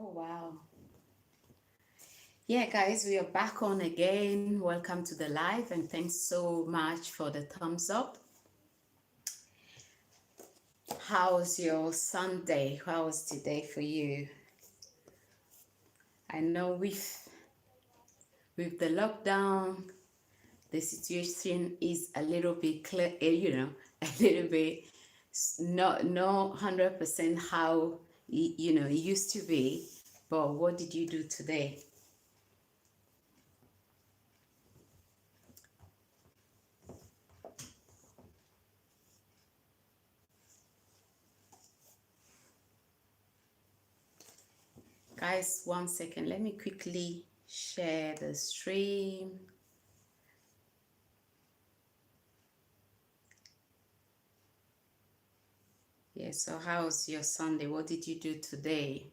Oh, wow. Yeah, guys, we are back on again. Welcome to the live, and thanks so much for the thumbs up. How's your Sunday? How was today for you? I know with the lockdown, the situation is a little bit clear, a little bit not 100% how it used to be. But what did you do today? Guys, 1 second. Let me quickly share the stream. Yeah, so how's your Sunday? What did you do today?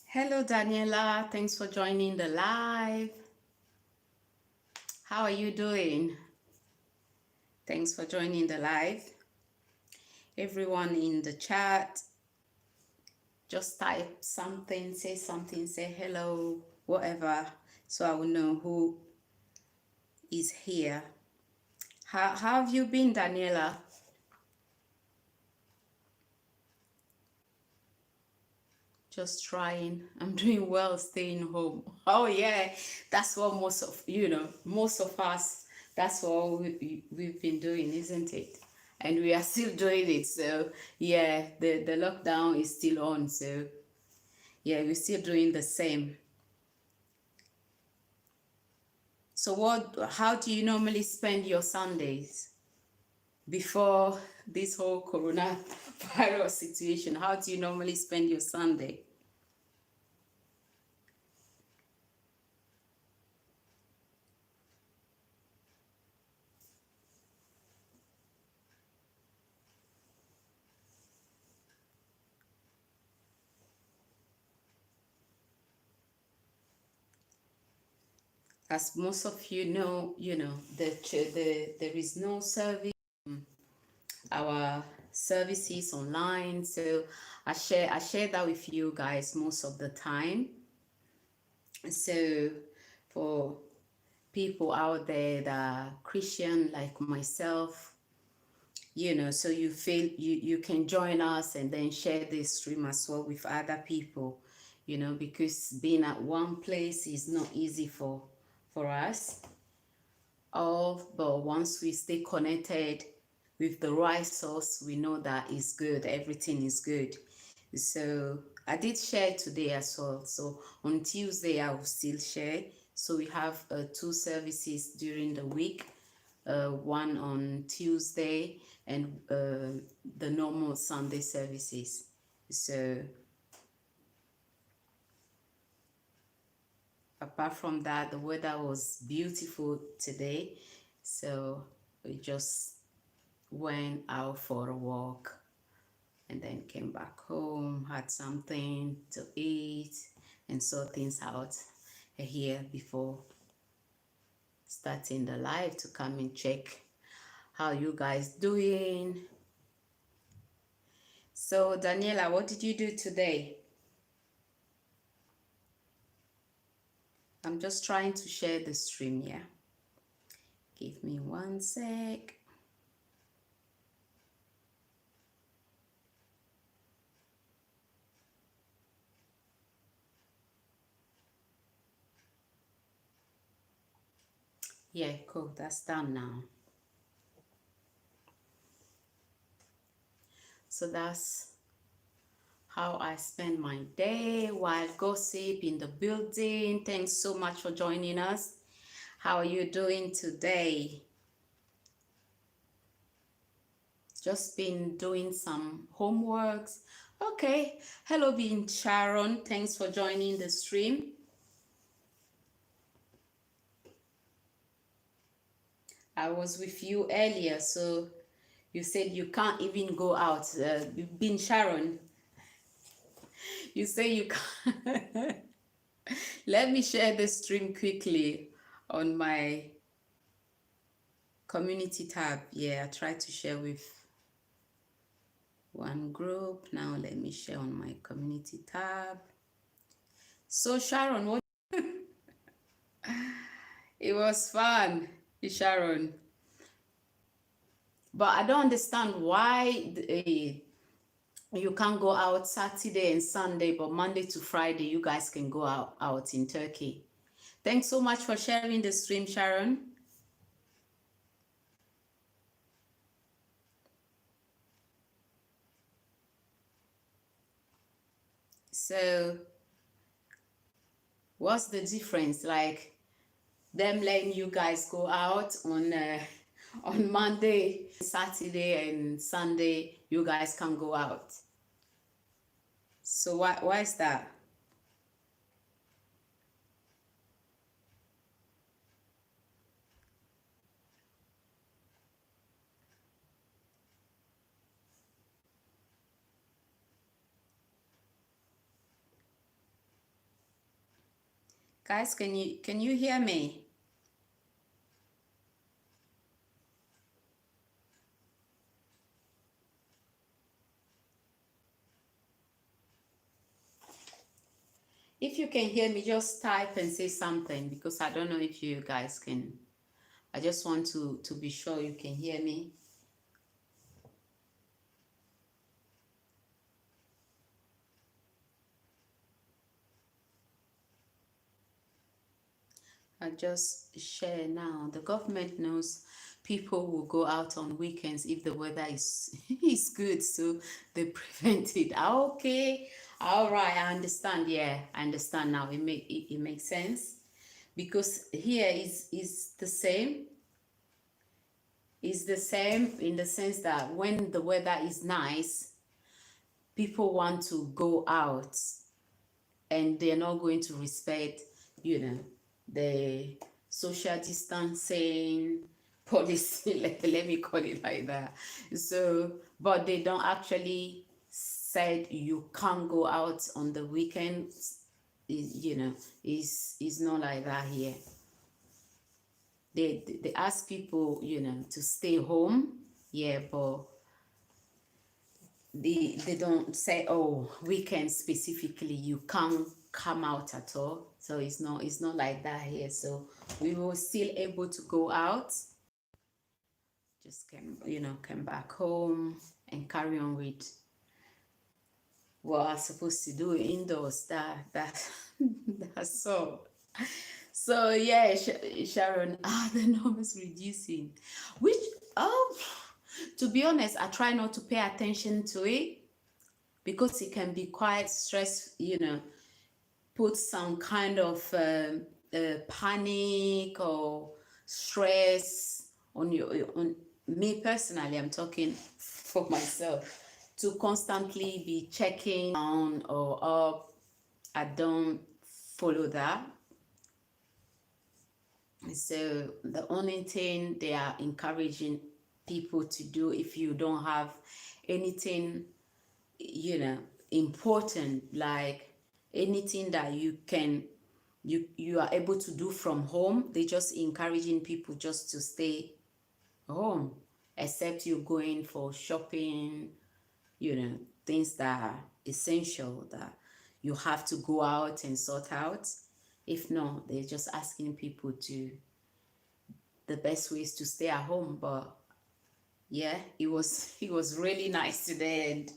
Hello, Daniela. Thanks for joining the live. How are you doing? Thanks for joining the live. Everyone in the chat, just type something, say hello, whatever, so I will know who is here. How have you been, Daniela? Just trying. I'm doing well, staying home. Oh yeah, that's what most of us, that's what we've been doing, isn't it? And we are still doing it. So yeah, the lockdown is still on. So yeah, we're still doing the same. So how do you normally spend your Sundays before this whole coronavirus situation? How do you normally spend your Sunday? As most of you know, there is no service. Our services online, so I share that with you guys most of the time. So for people out there that are Christian like myself, so you feel you can join us and then share this stream as well with other people, because being at one place is not easy for us all. But once we stay connected with the right source, we know that is good, everything is good. So I did share today as well. So on Tuesday I will still share. So we have 2 services during the week, one on Tuesday and the normal Sunday services. So apart from that, the weather was beautiful today, so we just went out for a walk and then came back home, had something to eat, and sort things out here before starting the live to come and check how you guys doing. So Daniela, what did you do today? I'm just trying to share the stream here. Give me 1 sec. Yeah, cool, that's done now. So that's how I spend my day. While Gossip in the building, thanks so much for joining us. How are you doing today? Just been doing some homeworks. Okay, hello being Sharon, thanks for joining the stream. I was with you earlier, so you said you can't even go out. Being Sharon, you say you can't. Let me share the stream quickly on my community tab. Yeah, I tried to share with One group. Now let me share on my community tab. So Sharon, what it was fun, Sharon. But I don't understand why you can't go out Saturday and Sunday, but Monday to Friday you guys can go out in Turkey. Thanks so much for sharing the stream, Sharon. So what's the difference? Like them letting you guys go out on Monday, Saturday, and Sunday, you guys can go out. So why is that? Guys, can you hear me? If you can hear me, just type and say something, because I don't know if you guys can. I just want to be sure you can hear me. I just share now. The government knows people will go out on weekends if the weather is is good, so they prevent it. Okay, all right, I understand. Yeah, I understand now. It makes sense, because here is the same. Is the same in the sense that when the weather is nice, people want to go out, and they're not going to respect, the social distancing policy, let me call it like that. So, but they don't actually said you can't go out on the weekends. Is not like that here. They ask people, to stay home. Yeah, but they don't say, oh, weekend specifically you can't come out at all. So it's not like that here. So we were still able to go out, just came back home and carry on with what I was supposed to do indoors. That's all. So yeah, Sharon, the numbers reducing, which, oh, to be honest, I try not to pay attention to it, because it can be quite stress, put some kind of panic or stress on me personally. I'm talking for myself, to constantly be checking down or up. I don't follow that. So the only thing they are encouraging people to do, if you don't have anything important, like anything that you are able to do from home, they just encouraging people just to stay home, except you're going for shopping, things that are essential, that you have to go out and sort out. If not, they're just asking people to, the best way is to stay at home. But yeah, it was really nice today, and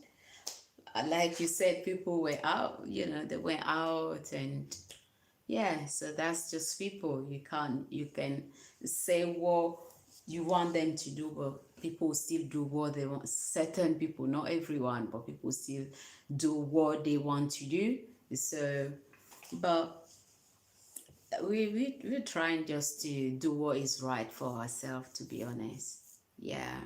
like you said, people were out, they went out, and yeah, so that's just people. You can say what you want them to do, but people still do what they want. Certain people, not everyone, but people still do what they want to do. So, but we're trying just to do what is right for ourselves, to be honest. Yeah.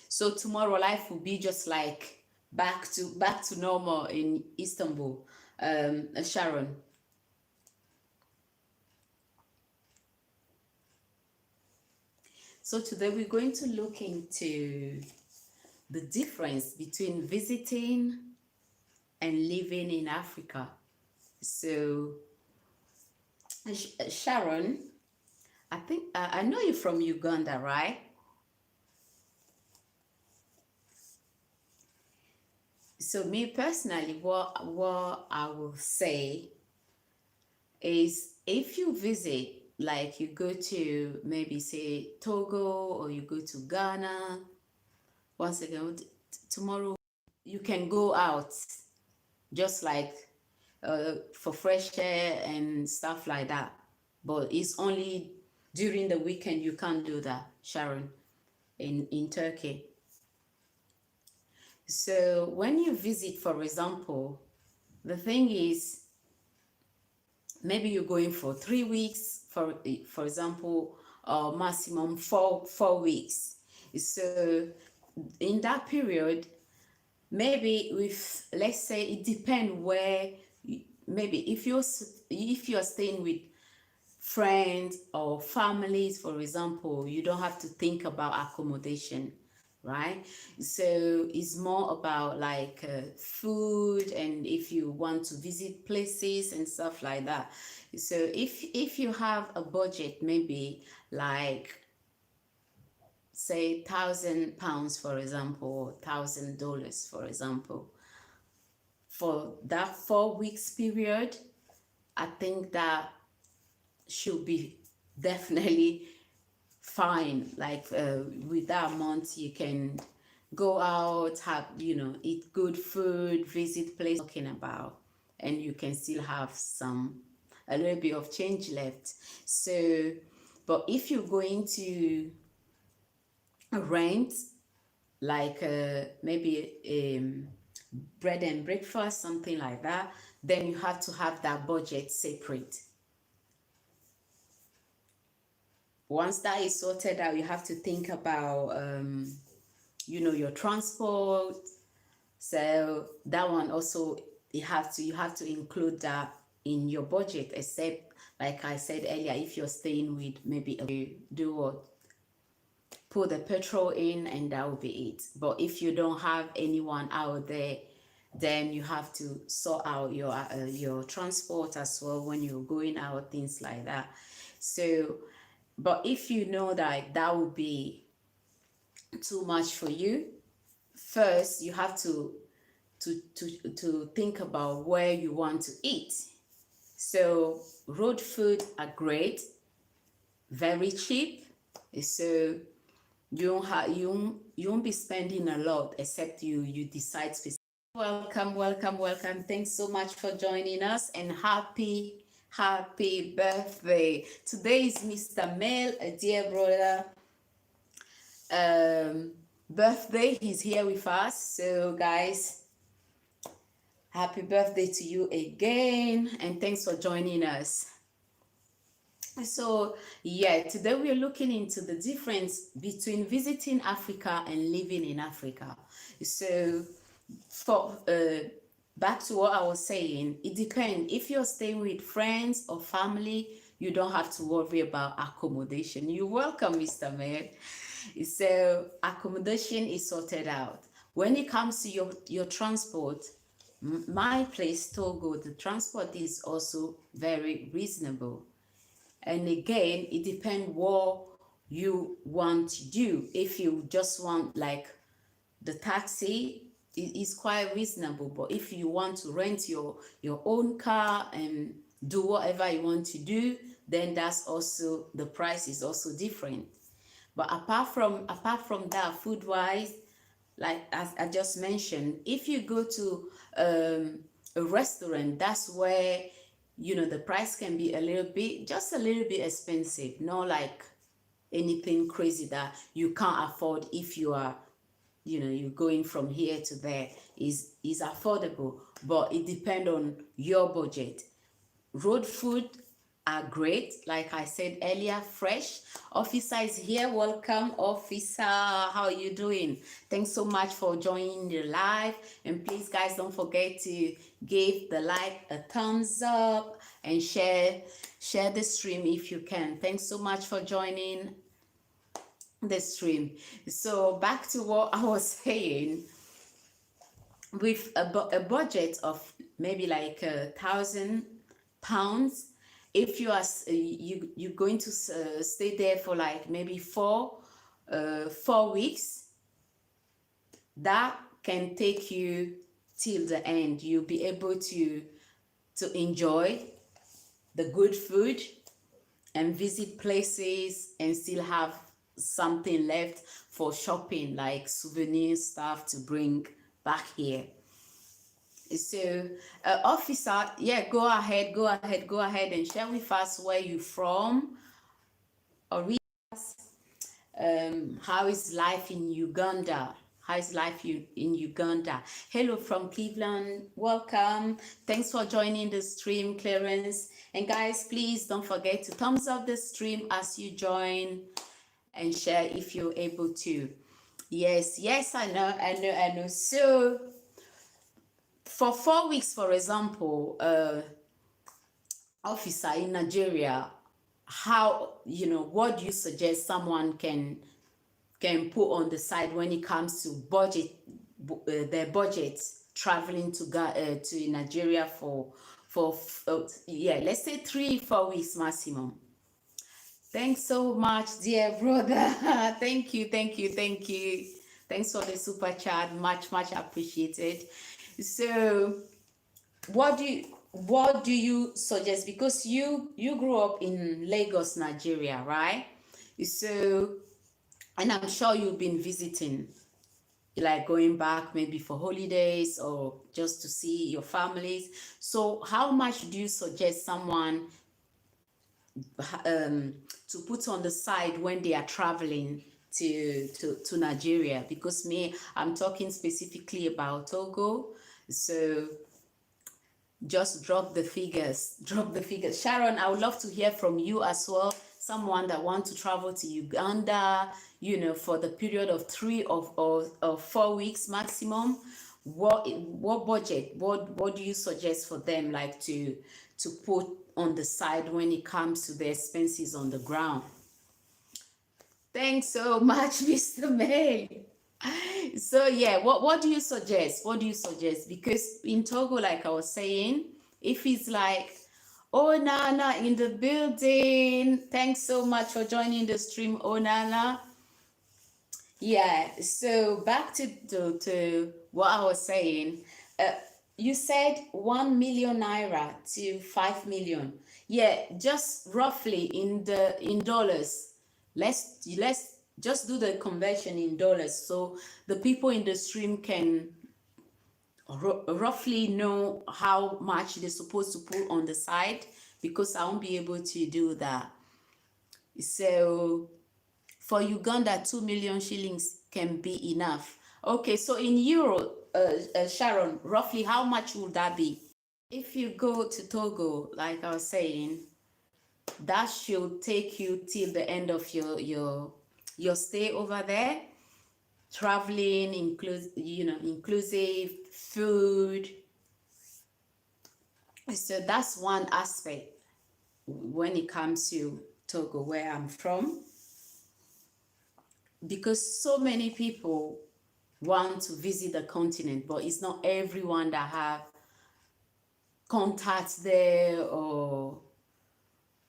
So tomorrow life will be just like back to normal in Istanbul. Sharon. So today we're going to look into the difference between visiting and living in Africa. So Sharon, I think I know you're from Uganda, right? So me personally, what I will say is, if you visit, like you go to maybe say Togo, or you go to Ghana, once again, tomorrow you can go out, just like for fresh air and stuff like that. But it's only during the weekend you can't do that, Sharon, in Turkey. So when you visit, for example, the thing is, maybe you're going for 3 weeks, for example, maximum four weeks. So in that period, maybe with, let's say, it depends where maybe if you're staying with friends or families, for example, you don't have to think about accommodation, right? So it's more about like food, and if you want to visit places and stuff like that. So if you have a budget, maybe like say £1,000, for example, or $1,000, for example, for that 4 weeks period, I think that should be definitely fine. Like with that amount, you can go out, have, eat good food, visit places talking about, and you can still have a little bit of change left. So, but if you're going to rent, like maybe bread and breakfast, something like that, then you have to have that budget separate. Once that is sorted out, you have to think about your transport. So that one also, you have to include that in your budget, except like I said earlier, if you're staying with maybe do what, put the petrol in, and that will be it. But if you don't have anyone out there, then you have to sort out your transport as well when you're going out, things like that. So, but if you know that that would be too much for you, first you have to think about where you want to eat. So road food are great, very cheap. So you won't be spending a lot, except you decide specifically. Welcome. Thanks so much for joining us, and happy birthday. Today is Mr. Mel, a dear brother. Birthday. He's here with us. So guys, happy birthday to you again, and thanks for joining us. So yeah, today we are looking into the difference between visiting Africa and living in Africa. So for back to what I was saying, it depends. If you're staying with friends or family, you don't have to worry about accommodation. You're welcome, Mr. Mayor. So accommodation is sorted out. When it comes to your transport, my place, Togo, the transport is also very reasonable. And again, it depends what you want to do. If you just want, like, the taxi, it is quite reasonable. But if you want to rent your own car and do whatever you want to do, then that's also, the price is also different. But apart from that, food wise, like as I just mentioned, if you go to a restaurant, that's where the price can be just a little bit expensive. Not like anything crazy that you can't afford. If you are you're going from here to there, is affordable, but it depends on your budget. Road food are great, like I said earlier, fresh. Officer is here. Welcome, officer. How are you doing? Thanks so much for joining the live, and please guys, don't forget to give the like a thumbs up and share the stream if you can. Thanks so much for joining the stream. So back to what I was saying, with a budget of maybe like £1,000, if you are you're going to stay there for like maybe 4 weeks, that can take you till the end. You'll be able to enjoy the good food and visit places and still have something left for shopping, like souvenir stuff to bring back here. So officer, yeah, go ahead and share with us where you from, or how is life in Uganda? How is life in Uganda? Hello from Cleveland. Welcome. Thanks for joining the stream, Clarence. And guys, please don't forget to thumbs up the stream as you join and share if you're able to. Yes, I know. So for 4 weeks, for example, officer in Nigeria, how, what do you suggest someone can put on the side when it comes to their budget traveling to Nigeria for yeah, let's say 3-4 weeks maximum? Thanks so much, dear brother. Thank you. Thanks for the super chat, much appreciated. So what do you suggest, because you grew up in Lagos, Nigeria, right? So, and I'm sure you've been visiting, like going back maybe for holidays or just to see your families. So how much do you suggest someone to put on the side when they are traveling to Nigeria? Because I'm talking specifically about Togo. So just drop the figures. Sharon, I would love to hear from you as well. Someone that wants to travel to Uganda, for the period of 3 or 4 weeks maximum. What budget? What do you suggest for them, like to put on the side when it comes to the expenses on the ground? Thanks so much, Mr. May. So yeah, what do you suggest? Because in Togo, like I was saying, if it's like, oh Nana in the building, thanks so much for joining the stream, oh Nana. Yeah, so back to what I was saying. You said 1 million naira to 5 million. Yeah, just roughly in dollars. Let's just do the conversion in dollars so the people in the stream can roughly know how much they're supposed to put on the side, because I won't be able to do that. So for Uganda, 2 million shillings can be enough. Okay, so in euro, Sharon, roughly how much would that be? If you go to Togo, like I was saying, that should take you till the end of your stay over there. Traveling inclusive food. So that's one aspect when it comes to Togo, where I'm from, because so many people want to visit the continent, but it's not everyone that have contacts there or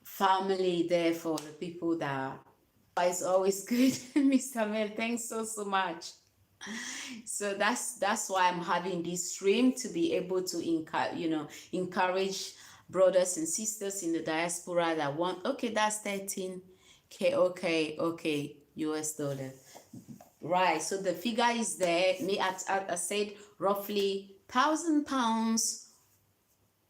family there for the people that. It's always good. Mr. Mel, thanks so much. So that's why I'm having this stream, to be able to encourage brothers and sisters in the diaspora that want. Okay, that's 13K. Okay, US dollar. Right, so the figure is there. I said roughly £1,000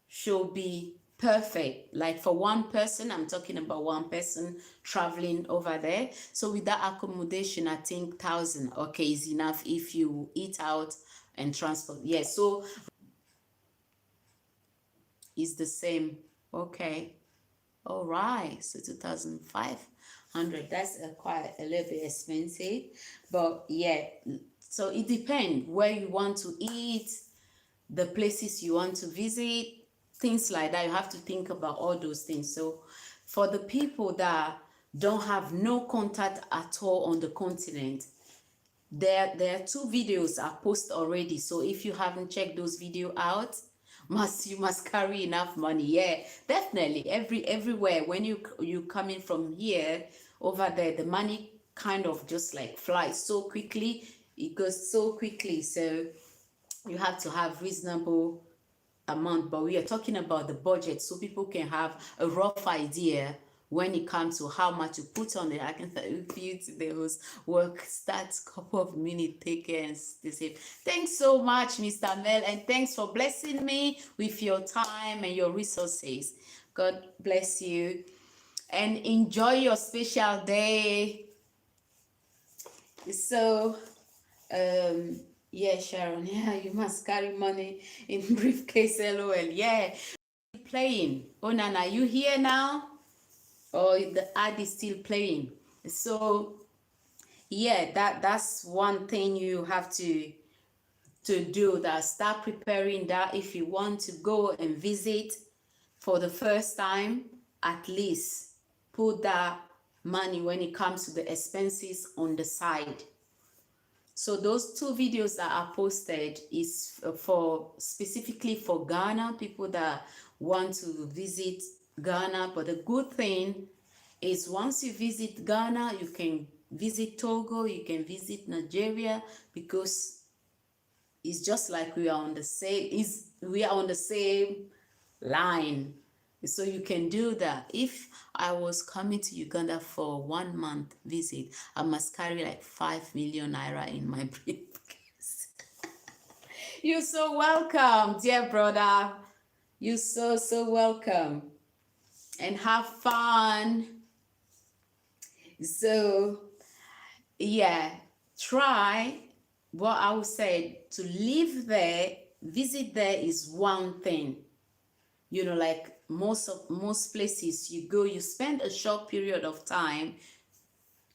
should be perfect, like for one person. I'm talking about one person traveling over there. So with that accommodation, I think 1,000 is enough if you eat out and transport. Yes, so it's the same. Okay, all right, so 2,500. That's quite a little bit expensive, but yeah, so it depends where you want to eat, the places you want to visit, things like that. You have to think about all those things. So for the people that don't have no contact at all on the continent, there are 2 videos I post already. So if you haven't checked those videos out, you must carry enough money. Yeah, definitely. Everywhere when you coming from here over there, the money kind of just like flies so quickly. It goes so quickly. So you have to have reasonable amount, but we are talking about the budget so people can have a rough idea when it comes to how much to put on it. I can tell you those work starts couple of minutes taken. They say, thanks so much, Mr. Mel, and thanks for blessing me with your time and your resources. God bless you and enjoy your special day. So yeah, Sharon, yeah, you must carry money in briefcase, lol. Yeah, playing. Oh, Nana, you here now? Or the ad is still playing? So yeah, that's one thing you have to do, that start preparing that if you want to go and visit for the first time, at least put that money when it comes to the expenses on the side. So those two videos that are posted is for specifically for Ghana, people that want to visit Ghana. But the good thing is once you visit Ghana, you can visit Togo, you can visit Nigeria, because it's just like we are on the same line. So you can do that. If I was coming to Uganda for 1 month visit, I must carry like 5 million naira in my briefcase. You're so welcome, dear brother. You're so welcome. And have fun. So yeah, try what I would say, to live there, visit there is one thing. You know, like most places you go, you spend a short period of time.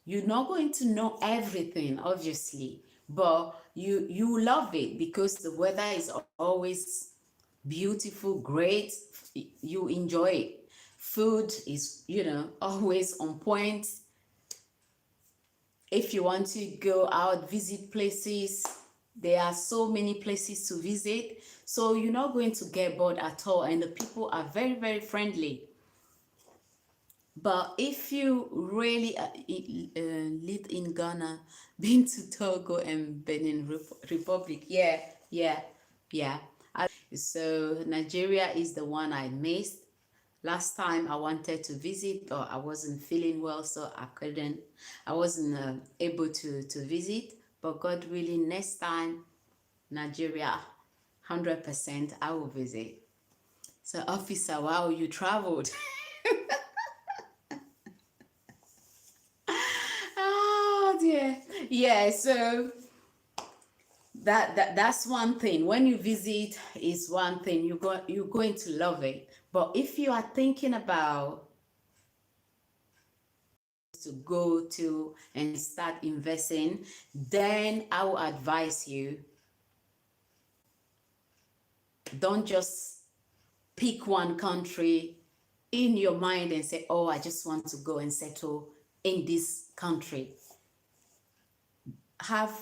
You're not going to know everything, obviously, but you love it because the weather is always beautiful, great. You enjoy it. Food is, always on point. If you want to go out, visit places, there are so many places to visit. So you're not going to get bored at all. And the people are very, very friendly. But if you really live in Ghana, been to Togo and Benin Republic, yeah. So Nigeria is the one I missed. Last time I wanted to visit, but I wasn't feeling well, so I wasn't able to visit. But God willing, next time, Nigeria, 100%, I will visit. So, officer, wow, you traveled. Oh dear. Yeah, so that's one thing. When you visit is one thing, you're going to love it. But if you are thinking about to go to and start investing, then I will advise you, don't just pick one country in your mind and say, oh, I just want to go and settle in this country. Have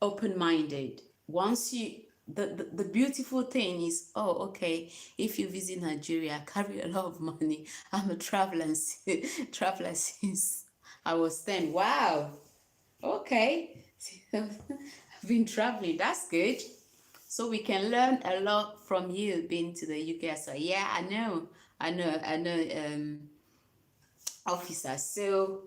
open-minded. Once you the beautiful thing is, oh, okay, if you visit Nigeria, I carry a lot of money. I'm a traveler since I was 10. Wow. Okay. I've been traveling. That's good. So we can learn a lot from you being to the UK. So yeah, I know, officer. So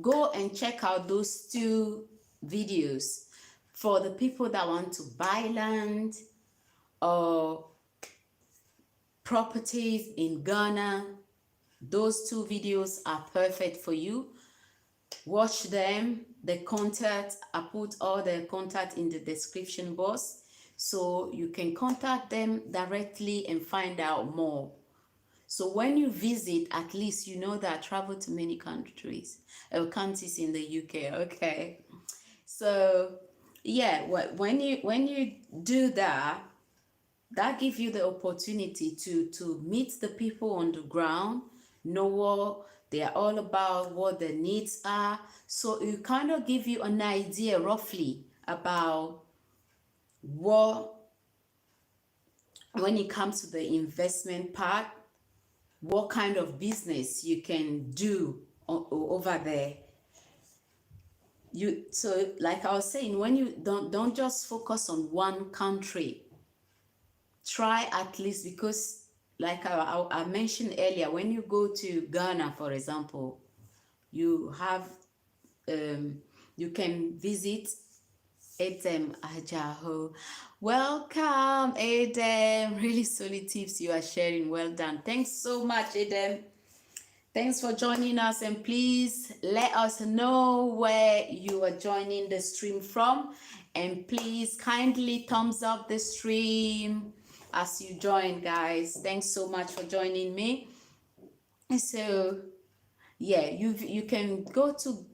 go and check out those two videos for the people that want to buy land or properties in Ghana. Those two videos are perfect for you. Watch them. The contact, I put all the contact in the description box, so you can contact them directly and find out more. So when you visit, at least you know that I travel to many countries in the UK. Okay, so yeah, when you do that, that gives you the opportunity to meet the people on the ground, know what they are all about, what their needs are. So it kind of give you an idea roughly about what, when it comes to the investment part, what kind of business you can do over there. so like I was saying, when you don't just focus on one country, try at least, because like I mentioned earlier, when you go to Ghana, for example, you have you can visit Edem Ajaho. Welcome, Edem. Really solid tips you are sharing. Well done. Thanks so much, Edem. Thanks for joining us, and please let us know where you are joining the stream from, and please kindly thumbs up the stream as you join, guys. Thanks so much for joining me. So yeah, you can go to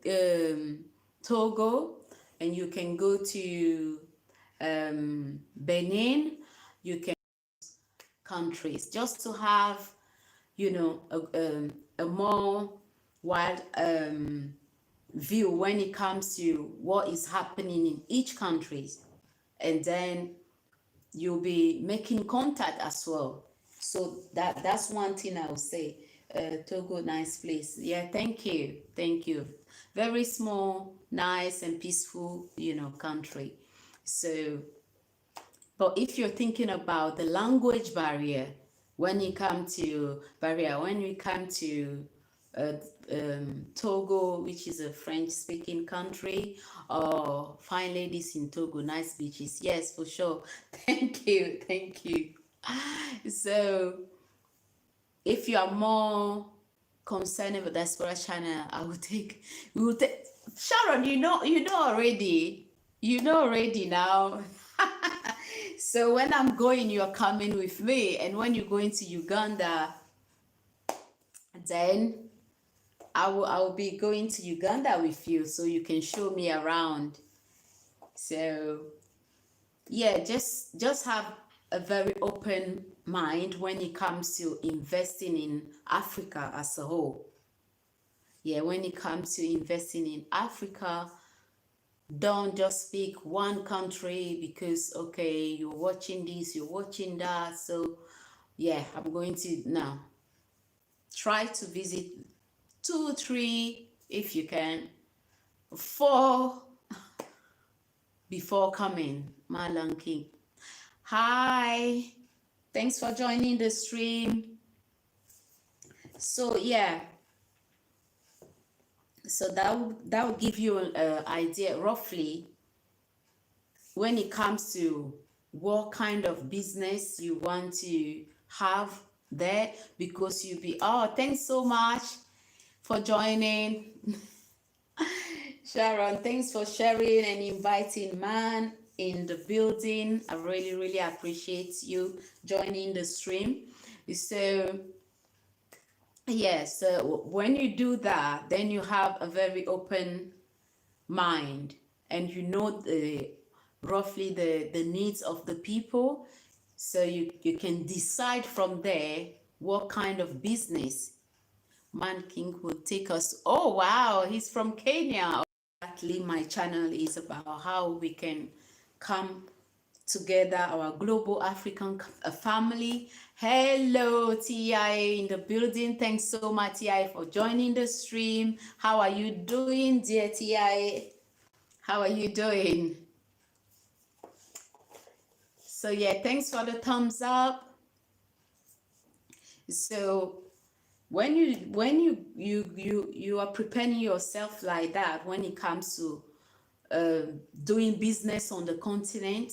Togo, and you can go to Benin. You can countries just to have, you know, a more wide view when it comes to what is happening in each country, and then you'll be making contact as well. So that's one thing I would say. Togo, nice place. Yeah, thank you. Very small, nice and peaceful, you know, country. So, but if you're thinking about the language barrier, when you come to uh, Togo, which is a French-speaking country, or fine ladies in Togo, nice beaches. Yes, for sure. Thank you. So, if you are more concerned with Diaspora Channel, we will take Sharon. You know already now. So when I'm going, you're coming with me, and when you're going to Uganda, then I will be going to Uganda with you, so you can show me around. So yeah, just have a very open mind when it comes to investing in Africa as a whole. Yeah, when it comes to investing in Africa, don't just pick one country because, okay, you're watching this, you're watching that. So yeah, I'm going to now try to visit 2, 3, if you can, 4 before coming. Malang King. Hi, thanks for joining the stream. So yeah, so that will give you an idea roughly when it comes to what kind of business you want to have there, because you'll be, oh, thanks so much for joining. Sharon, thanks for sharing and inviting man in the building. I really appreciate you joining the stream. So yes, when you do that, then you have a very open mind, and you know roughly the needs of the people, so you can decide from there what kind of business Man King will take us. Oh wow, he's from Kenya. Exactly, my channel is about how we can come together, our global African family. Hello, TIA in the building. Thanks so much, TIA, for joining the stream. How are you doing, dear TIA? How are you doing? So yeah, thanks for the thumbs up. So when you are preparing yourself like that, when it comes to doing business on the continent,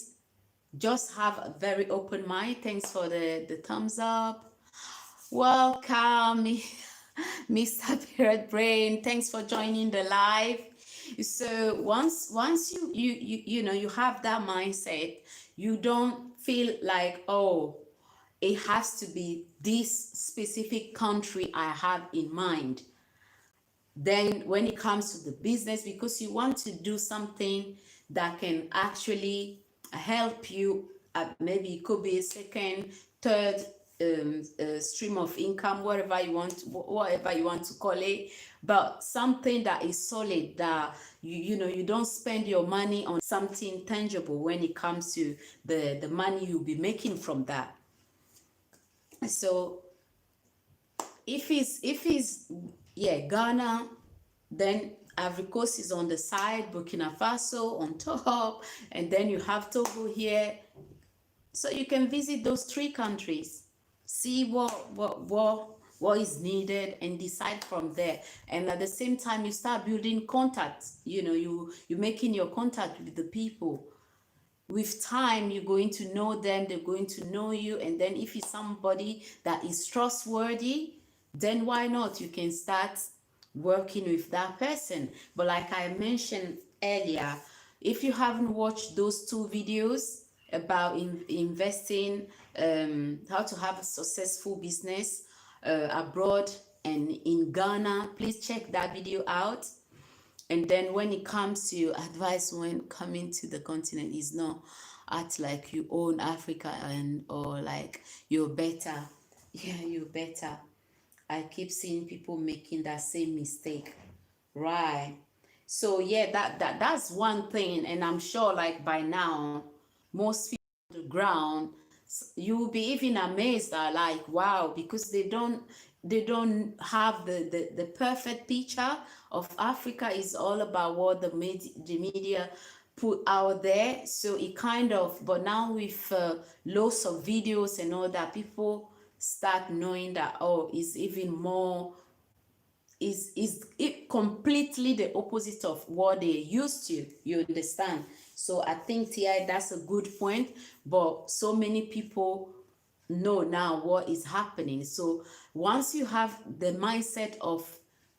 just have a very open mind. Thanks for the thumbs up. Welcome, Mr. Pirate Brain. Thanks for joining the live. So once you have that mindset, you don't feel like, oh, it has to be this specific country I have in mind. Then when it comes to the business, because you want to do something that can actually help you, maybe it could be a second, third stream of income, whatever you want to call it, but something that is solid, that you don't spend your money on something tangible when it comes to the money you'll be making from that. So if it's yeah, Ghana, then Ivory Coast is on the side, Burkina Faso on top, and then you have Togo here. So you can visit those three countries, see what is needed, and decide from there. And at the same time, you start building contacts. You making your contact with the people. With time, you're going to know them, they're going to know you, and then if it's somebody that is trustworthy, then why not? You can start working with that person. But like I mentioned earlier, if you haven't watched those two videos about investing, how to have a successful business abroad and in Ghana, please check that video out. And then when it comes to advice when coming to the continent, is not act like you own Africa or like you're better. Yeah, you're better. I keep seeing people making that same mistake. Right. So yeah, that's one thing. And I'm sure like by now, most people on the ground, you will be even amazed at like, wow, because they don't have the perfect picture of Africa. Is all about what the media put out there. So it kind of, but now with lots of videos and all that, people start knowing that, oh, it's even more, is it completely the opposite of what they used to. You understand? So I think TI, that's a good point. But so many people know now what is happening. So once you have the mindset of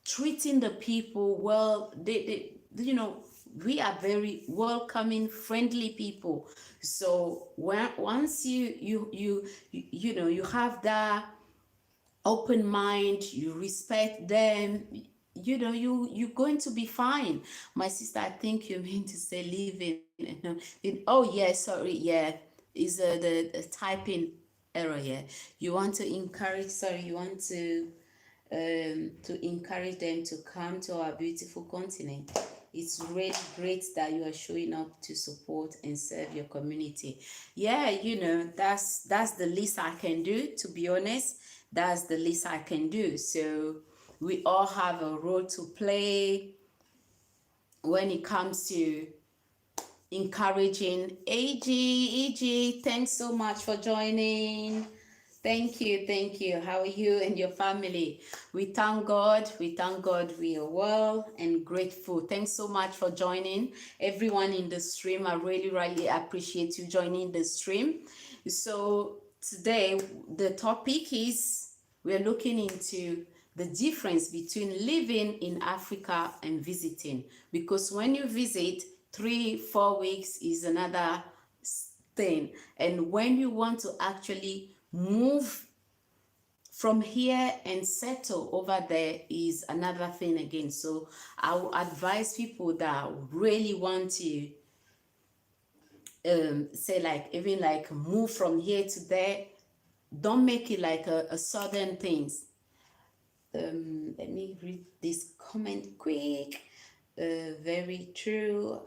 treating the people well, they we are very welcoming, friendly people. So once you have that open mind, you respect them, you're going to be fine. My sister, I think you mean to say living. Oh yeah, sorry, yeah, is the typing error here. You want to encourage, sorry, you want to encourage them to come to our beautiful continent. It's really great that you are showing up to support and serve your community. Yeah, that's the least I can do, to be honest. That's the least I can do. So we all have a role to play when it comes to encouraging. AG, thanks so much for joining. Thank you. How are you and your family? We thank God. We are well and grateful. Thanks so much for joining. Everyone in the stream, I really, really appreciate you joining the stream. So today, the topic is, we're looking into the difference between living in Africa and visiting. Because when you visit, 3-4 weeks is another thing. And when you want to actually move from here and settle over there is another thing again. So I will advise people that really want to say like, even like move from here to there, don't make it like a sudden things. Let me read this comment quick. Very true.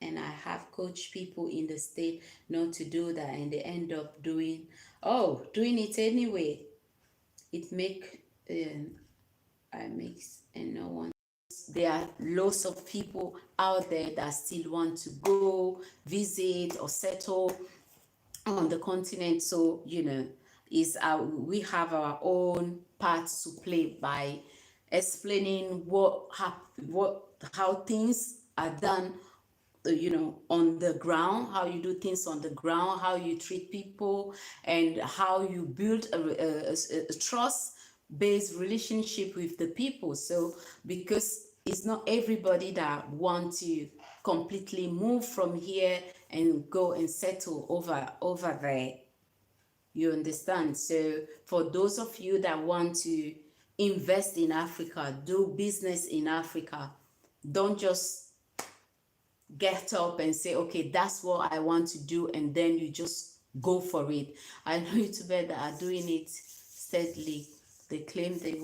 And I have coached people in the state not to do that, and they end up doing it anyway. It makes and no one. There are lots of people out there that still want to go visit or settle on the continent. So we have our own part to play by explaining how things are done, on the ground, how you do things on the ground, how you treat people, and how you build a trust-based relationship with the people. So because it's not everybody that wants to completely move from here and go and settle over there. You understand? So for those of you that want to invest in Africa, do business in Africa, don't just get up and say, okay, that's what I want to do, and then you just go for it. I know YouTubers that are doing it steadily. They claim they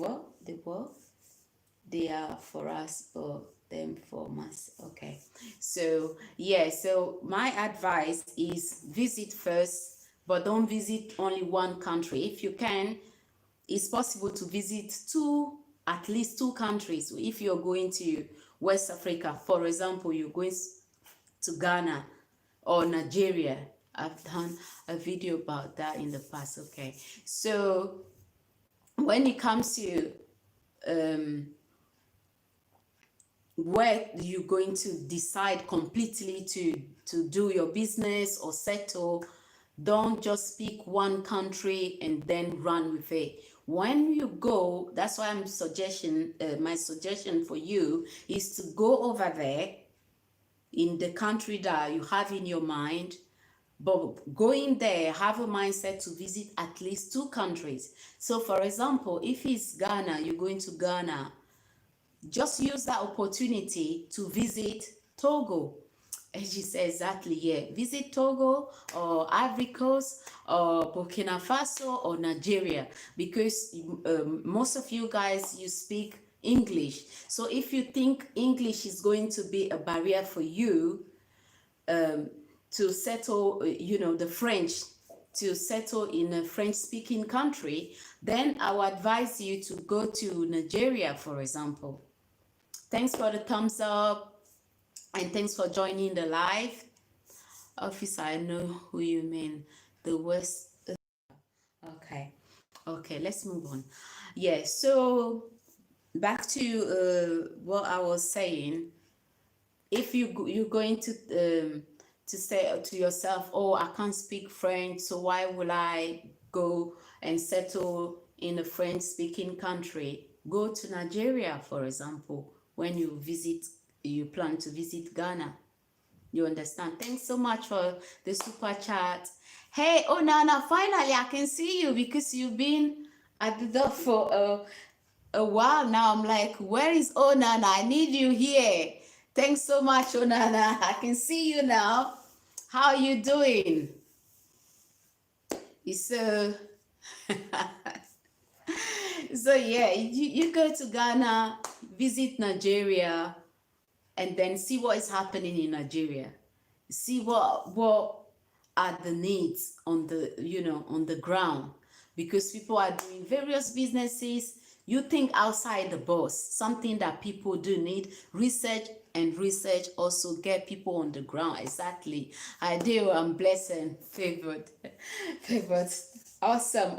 are for us, but them for us. Okay, so yeah, so my advice is visit first, but don't visit only one country. If you can, it's possible to visit at least two countries if you're going to West Africa. For example, you're going to Ghana or Nigeria. I've done a video about that in the past. Okay, so when it comes to where you're going to decide completely to do your business or settle, don't just pick one country and then run with it. When you go, that's why my suggestion for you is to go over there in the country that you have in your mind. But going there, have a mindset to visit at least 2 countries. So for example, if it's Ghana, you're going to Ghana, just use that opportunity to visit Togo. And she said, exactly, yeah. Visit Togo or Ivory Coast or Burkina Faso or Nigeria, because most of you guys, you speak English. So if you think English is going to be a barrier for you to settle, the French, to settle in a French-speaking country, then I would advise you to go to Nigeria, for example. Thanks for the thumbs up and thanks for joining the live. Officer, I know who you mean. The West. Okay, let's move on. Yeah, so back to what I was saying. If you're going to say to yourself, oh, I can't speak French, so why will I go and settle in a French-speaking country? Go to Nigeria, for example, when you plan to visit Ghana. You understand? Thanks so much for the super chat. Hey, oh Nana, finally I can see you, because you've been at the door for a while now. I'm like, where is Onana? I need you here. Thanks so much, Onana. I can see you now. How are you doing? So, so yeah, you go to Ghana, visit Nigeria, and then see what is happening in Nigeria. See what are the needs on the ground, because people are doing various businesses. You think outside the box, something that people do need. Research also get people on the ground. Exactly. I do. I'm blessed and favored. Awesome.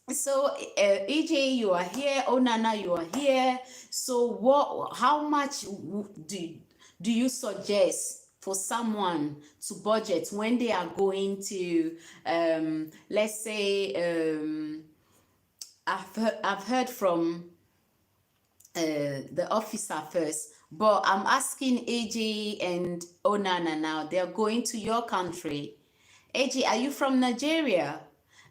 So EJ, you are here. Onana, you are here. So how much do you suggest for someone to budget when they are going to let's say I've heard from the officer first, but I'm asking AJ and Onana now. They're going to your country. AJ, are you from Nigeria?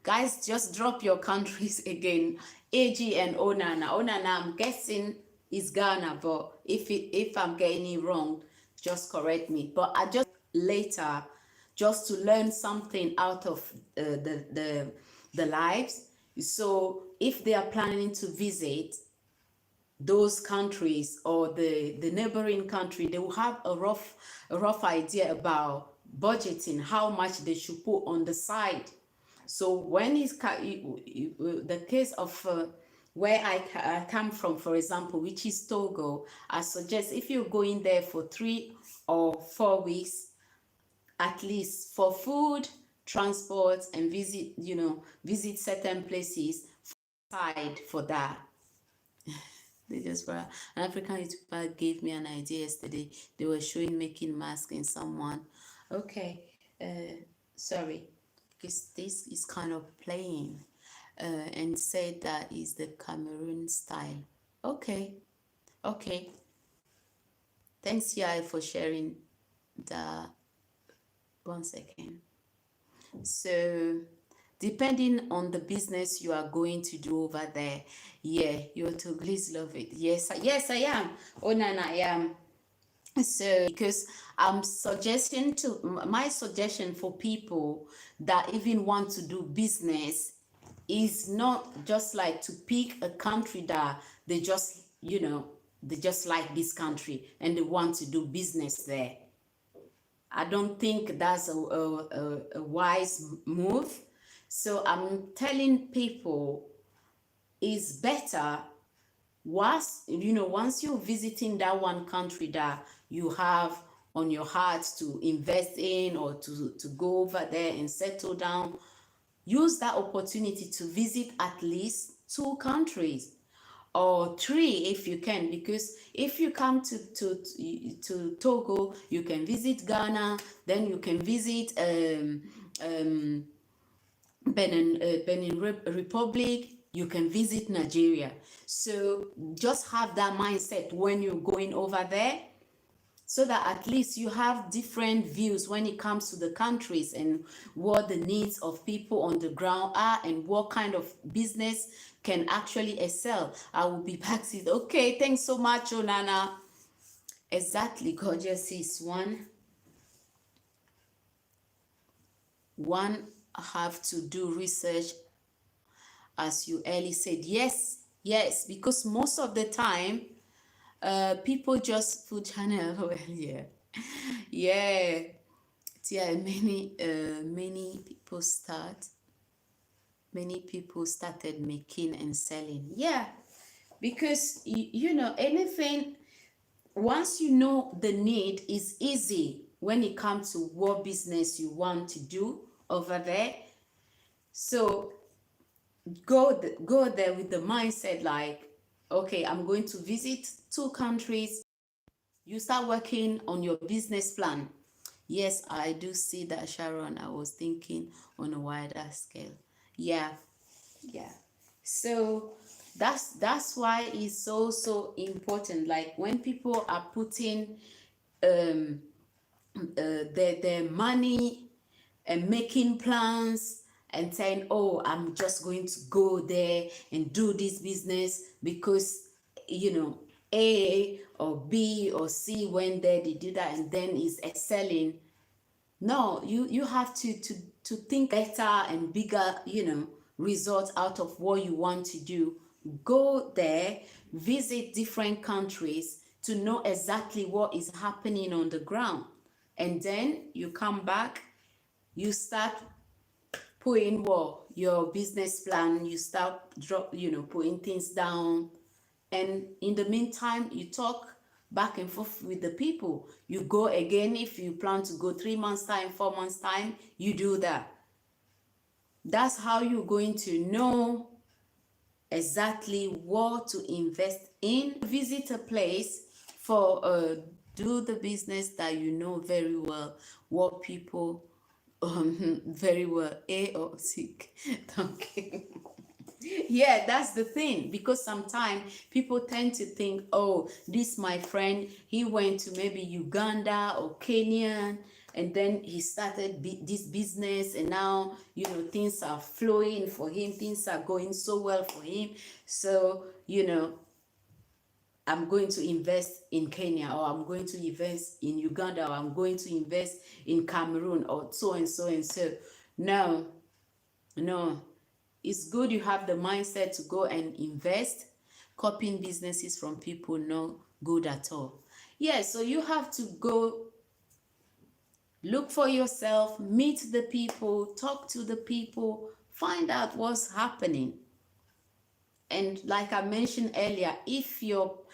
Guys, just drop your countries again. AG and Onana. Onana, I'm guessing is Ghana, but if I'm getting it wrong, just correct me. But I just later, just to learn something out of the lives. So if they are planning to visit those countries or the neighboring country, they will have a rough idea about budgeting, how much they should put on the side. So when it's the case of where I come from, for example, which is Togo, I suggest if you're going there for 3 or 4 weeks, at least for food, transport, and visit certain places, side for that. They just were. An African YouTuber gave me an idea yesterday. They were showing making masks in someone. Okay, sorry, because this is kind of playing, and said that is the Cameroon style. Okay. Thanks, Yai, for sharing the 1 second. So depending on the business you are going to do over there, yeah, your Togolese love it. Yes, I am. Oh, Nana, I am. So because my suggestion for people that even want to do business is not just like to pick a country that they just like this country and they want to do business there. I don't think that's a wise move. So I'm telling people it's better once you're visiting that one country that you have on your heart to invest in, or to go over there and settle down, use that opportunity to visit at least 2 countries or 3 if you can, because if you come to Togo, you can visit Ghana, then you can visit Benin Republic, you can visit Nigeria. So just have that mindset when you're going over there, so that at least you have different views when it comes to the countries and what the needs of people on the ground are and what kind of business can actually excel. I will be back. Okay, thanks so much, Onana. Exactly, gorgeous is one have to do research, as you early said. Yes, because most of the time people just put channel. Well, yeah, many people started making and selling. Yeah, because anything, once you know the need, is easy when it comes to what business you want to do over there. So go there with the mindset like, okay, I'm going to visit 2 countries. You start working on your business plan. Yes, I do see that, Sharon. I was thinking on a wider scale. Yeah. So that's why it's so important. Like when people are putting their money and making plans and saying, oh, I'm just going to go there and do this business because A or B or C went there, they did that, and then is excelling. No, you have to think better and bigger, results out of what you want to do. Go there, visit different countries to know exactly what is happening on the ground. And then you come back, you start putting your business plan, you start putting things down, and in the meantime you talk back and forth with the people. You go again if you plan to go 3 months time, 4 months time, you do that. That's how you're going to know exactly what to invest in. Visit a place for do the business that you know very well, what people very well, A or sick. Okay. Yeah, that's the thing, because sometimes people tend to think, oh, this my friend, he went to maybe Uganda or Kenya, and then he started this business, and now things are flowing for him, things are going so well for him. So I'm going to invest in Kenya, or I'm going to invest in Uganda, or I'm going to invest in Cameroon, or so and so and so. No, it's good you have the mindset to go and invest. Copying businesses from people, no good at all. Yeah, so you have to go look for yourself, meet the people, talk to the people, find out what's happening. And like I mentioned earlier, if your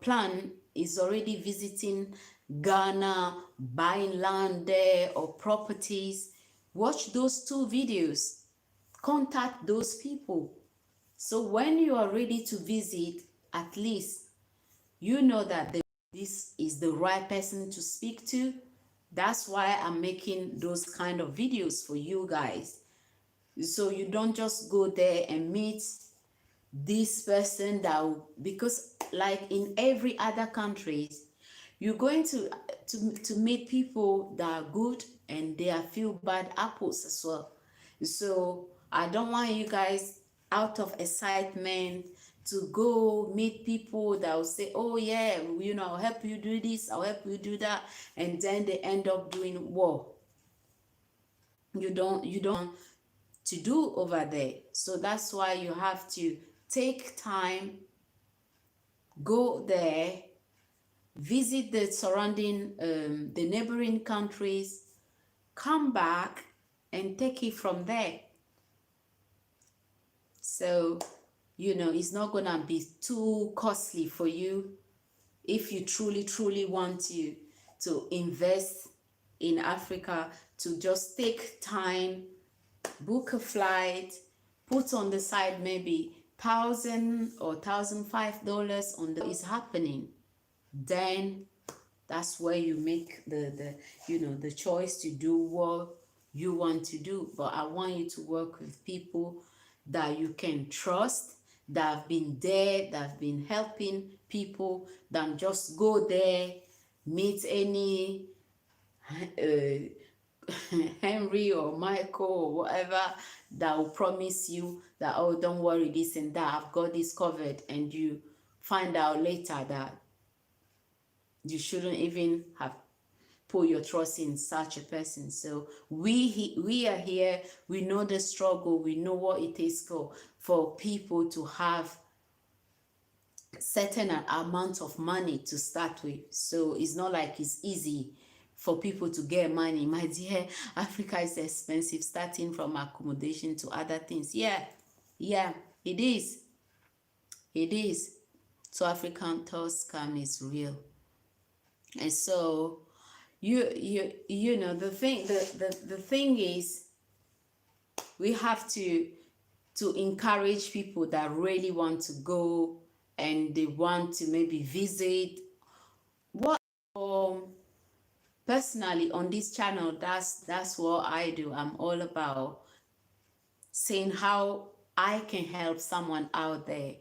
plan is already visiting Ghana, buying land there or properties, watch those 2 videos, contact those people. So when you are ready to visit, at least you know that this is the right person to speak to. That's why I'm making those kind of videos for you guys. So you don't just go there and meet this person because like in every other countries, you're going to meet people that are good, and there are few bad apples as well. So I don't want you guys, out of excitement, to go meet people that will say, oh yeah, I'll help you do this, I'll help you do that, and then they end up doing what you don't to do over there. So that's why you have to take time, go there, visit the surrounding the neighboring countries, come back and take it from there. So it's not gonna be too costly for you if you truly want to invest in Africa, to just take time, book a flight, put on the side maybe $1,000 or $1,005 on the is happening. Then that's where you make the choice to do what you want to do. But I want you to work with people that you can trust, that have been there, that have been helping people, than just go there, meet any Henry or Michael or whatever that will promise you that, oh, don't worry, this and that, I've got this covered, and you find out later that you shouldn't even have put your trust in such a person. So we are here, we know the struggle, we know what it is for people to have certain amount of money to start with. So it's not like it's easy for people to get money. My dear, Africa is expensive, starting from accommodation to other things. Yeah, it is. So African thought scam is real. And so you know, the thing is, we have to encourage people that really want to go and they want to maybe visit. What personally on this channel, that's what I do. I'm all about saying how I can help someone out there.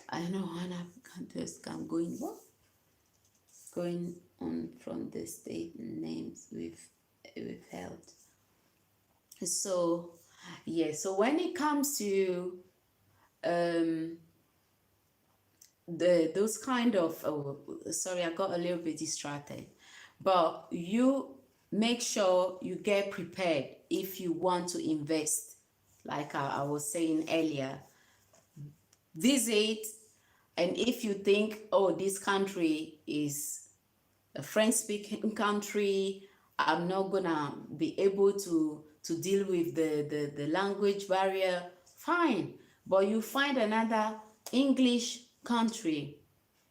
I know one I'm going on from the state names we've held. So yeah, so when it comes to those kind of sorry, I got a little bit distracted, but you make sure you get prepared if you want to invest. Like I was saying earlier, visit, and if you think, oh, this country is a French-speaking country, I'm not gonna be able to deal with the language barrier, fine. But you find another English country,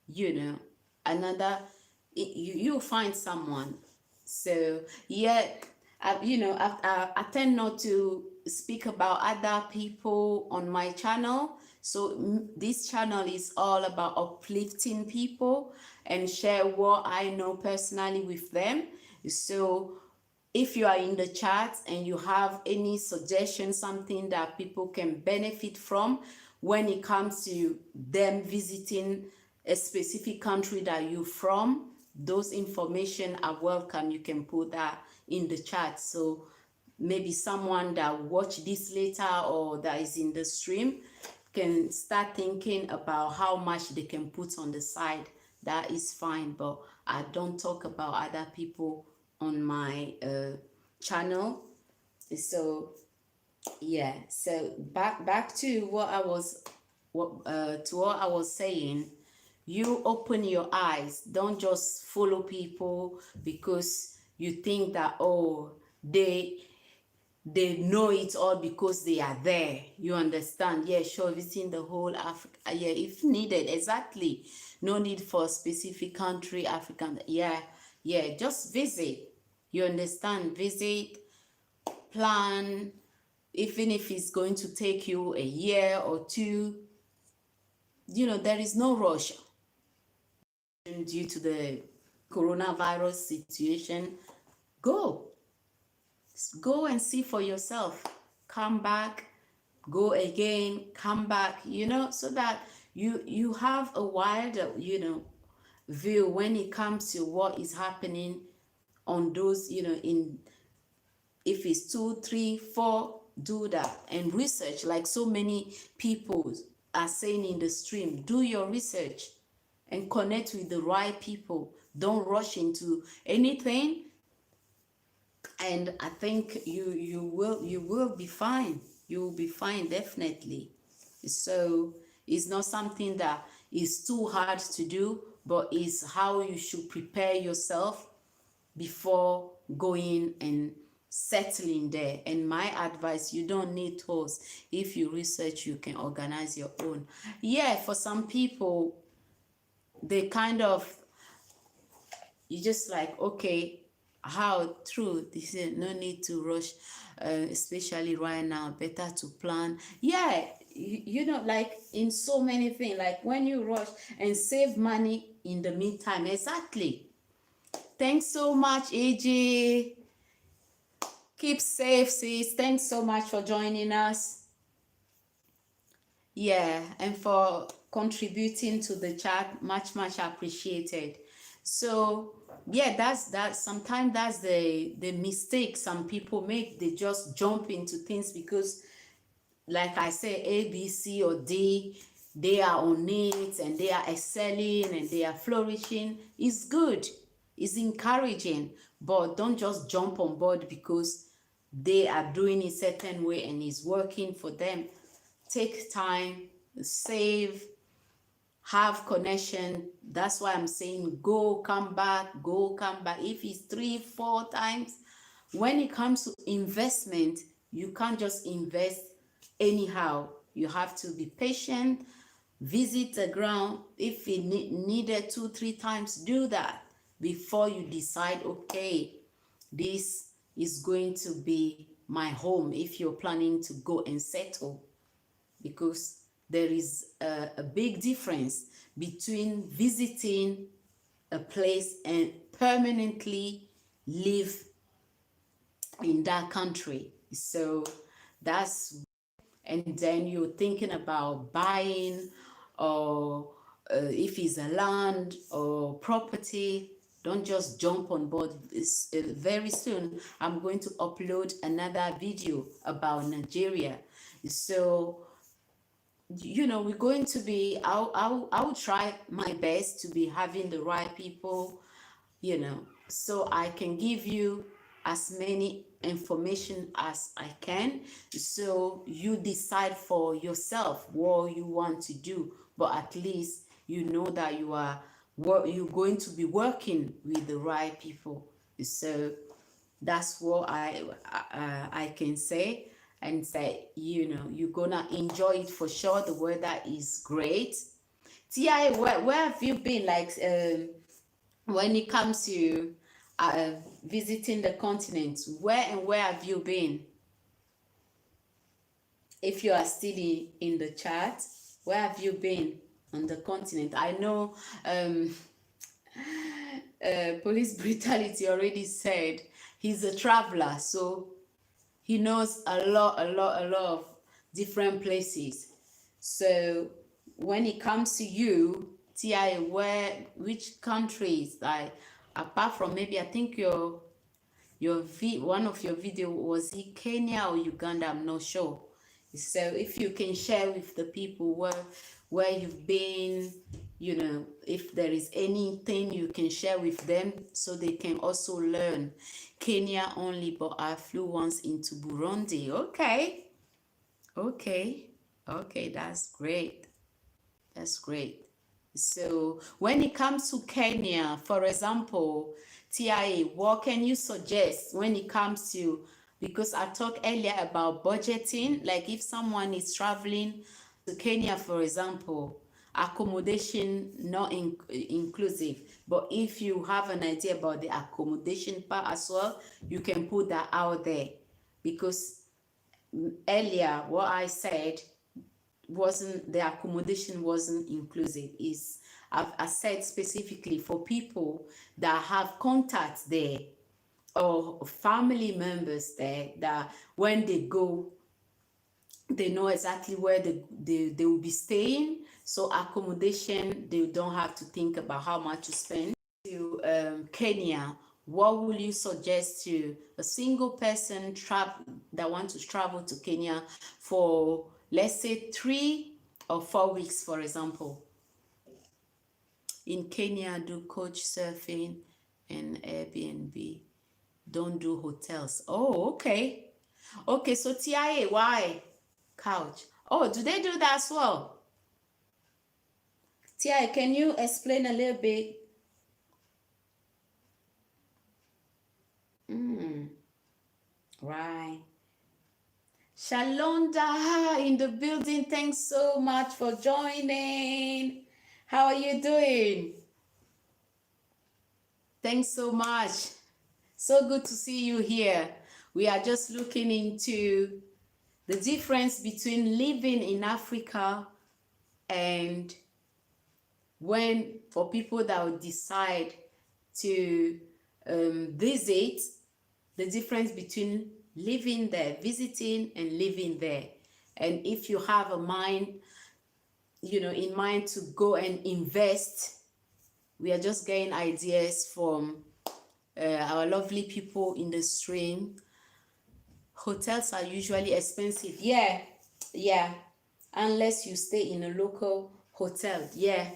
you'll find someone. So yeah, I tend not to speak about other people on my channel. So this channel is all about uplifting people and share what I know personally with them. So if you are in the chat and you have any suggestion, something that people can benefit from when it comes to them visiting a specific country that you're from, those information are welcome. You can put that in the chat. So maybe someone that watch this later or that is in the stream can start thinking about how much they can put on the side. That is fine, but I don't talk about other people on my channel. So yeah, so back to what I was saying. You open your eyes. Don't just follow people because you think that, oh, they know it all because they are there. You understand? Yeah, sure, visiting the whole Africa. Yeah, if needed, exactly. No need for a specific country, African. Yeah, just visit. You understand? Visit, plan, even if it's going to take you a year or two. There is no rush due to the coronavirus situation. Go and see for yourself. Come back, go again, come back, so that you have a wider view when it comes to what is happening on those, in if it's 2, 3, 4, do that and research, like so many people are saying in the stream. Do your research and connect with the right people. Don't rush into anything, and I think you will be fine. You will be fine, definitely. So it's not something that is too hard to do, but it's how you should prepare yourself before going and settling there. And my advice, you don't need tours. If you research, you can organize your own. Yeah, for some people, they kind of, you just like, okay, how true this is, no need to rush, especially right now, better to plan. Yeah, you know, like in so many things, like when you rush and save money in the meantime. Exactly. Thanks so much, AJ. Keep safe, sis. Thanks so much for joining us. Yeah, and for contributing to the chat, much appreciated. So yeah, that's sometimes that's the mistake some people make. They just jump into things because, like I say, A, B, C, or D, they are on it and they are excelling and they are flourishing. It's good, it's encouraging, but don't just jump on board because they are doing it a certain way and it's working for them. Take time, save, have connection. That's why I'm saying go, come back, go, come back. If it's 3-4 times, when it comes to investment, you can't just invest anyhow. You have to be patient, visit the ground. If it needed 2-3 times, do that before you decide, okay, this is going to be my home, if you're planning to go and settle. Because there is a big difference between visiting a place and permanently live in that country. So that's, and then you're thinking about buying, or if it's a land or property, don't just jump on board. Very soon I'm going to upload another video about Nigeria. So you know, we're going to be, I'll try my best to be having the right people, you know, so I can give you as many information as I can, so you decide for yourself what you want to do. But at least you know that you're going to be working with the right people. So that's what I can say, and say, you know, you're gonna enjoy it for sure. The weather is great. Tia, where have you been, like, when it comes to visiting the continent? Where have you been? If you are still in the chat, where have you been on the continent? I know police brutality already said he's a traveler, so he knows a lot of different places. So when it comes to you, TIA, which countries, like, apart from maybe, I think one of your video, was it Kenya or Uganda? I'm not sure. So if you can share with the people where you've been, you know, if there is anything you can share with them so they can also learn. Kenya only, but I flew once into Burundi. Okay, that's great. That's great. So when it comes to Kenya, for example, TIA, what can you suggest when it comes to, because I talked earlier about budgeting, like if someone is traveling to Kenya, for example, accommodation not inclusive, but if you have an idea about the accommodation part as well, you can put that out there. Because earlier what I said wasn't, the accommodation wasn't inclusive. Is I said specifically for people that have contacts there or family members there, that when they go, they know exactly where they will be staying. So accommodation, they don't have to think about how much to spend. To Kenya, what will you suggest to a single person that wants to travel to Kenya for, let's say, 3 or 4 weeks, for example? In Kenya, do coach surfing and Airbnb. Don't do hotels. Oh, okay. Okay, so TIA, why couch? Oh, do they do that as well? TIA, can you explain a little bit? Right. Shalonda in the building. Thanks so much for joining. How are you doing? Thanks so much. So good to see you here. We are just looking into the difference between living in Africa and when for people that would decide to visit, the difference between living there, visiting and living there. And if you have a mind, in mind to go and invest, we are just getting ideas from our lovely people in the stream. Hotels are usually expensive. Yeah, unless you stay in a local hotel. Yeah.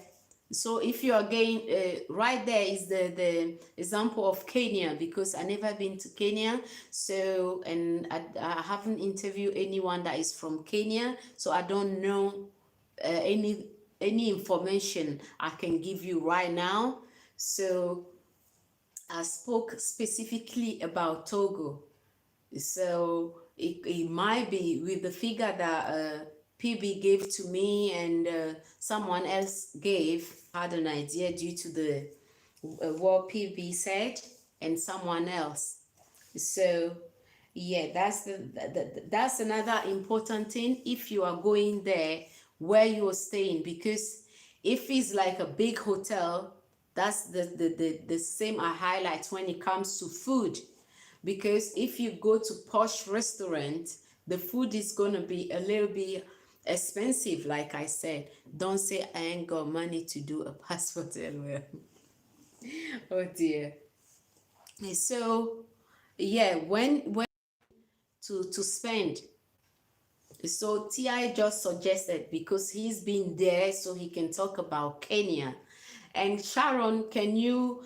So if you are going, right there is the example of Kenya, because I never been to Kenya. So, and I haven't interviewed anyone that is from Kenya. So I don't know any information I can give you right now. So I spoke specifically about Togo. So it might be with the figure that PB gave to me and someone else had an idea due to the what PB said and someone else. So yeah, that's another important thing if you are going there, where you are staying, because if it's like a big hotel, that's the same I highlight when it comes to food. Because if you go to posh restaurant, the food is gonna be a little bit expensive. Like I said, don't say I ain't got money to do a passport anywhere. Oh dear. So yeah, when to spend. So Ti just suggested, because he's been there, so he can talk about Kenya. And Sharon, can you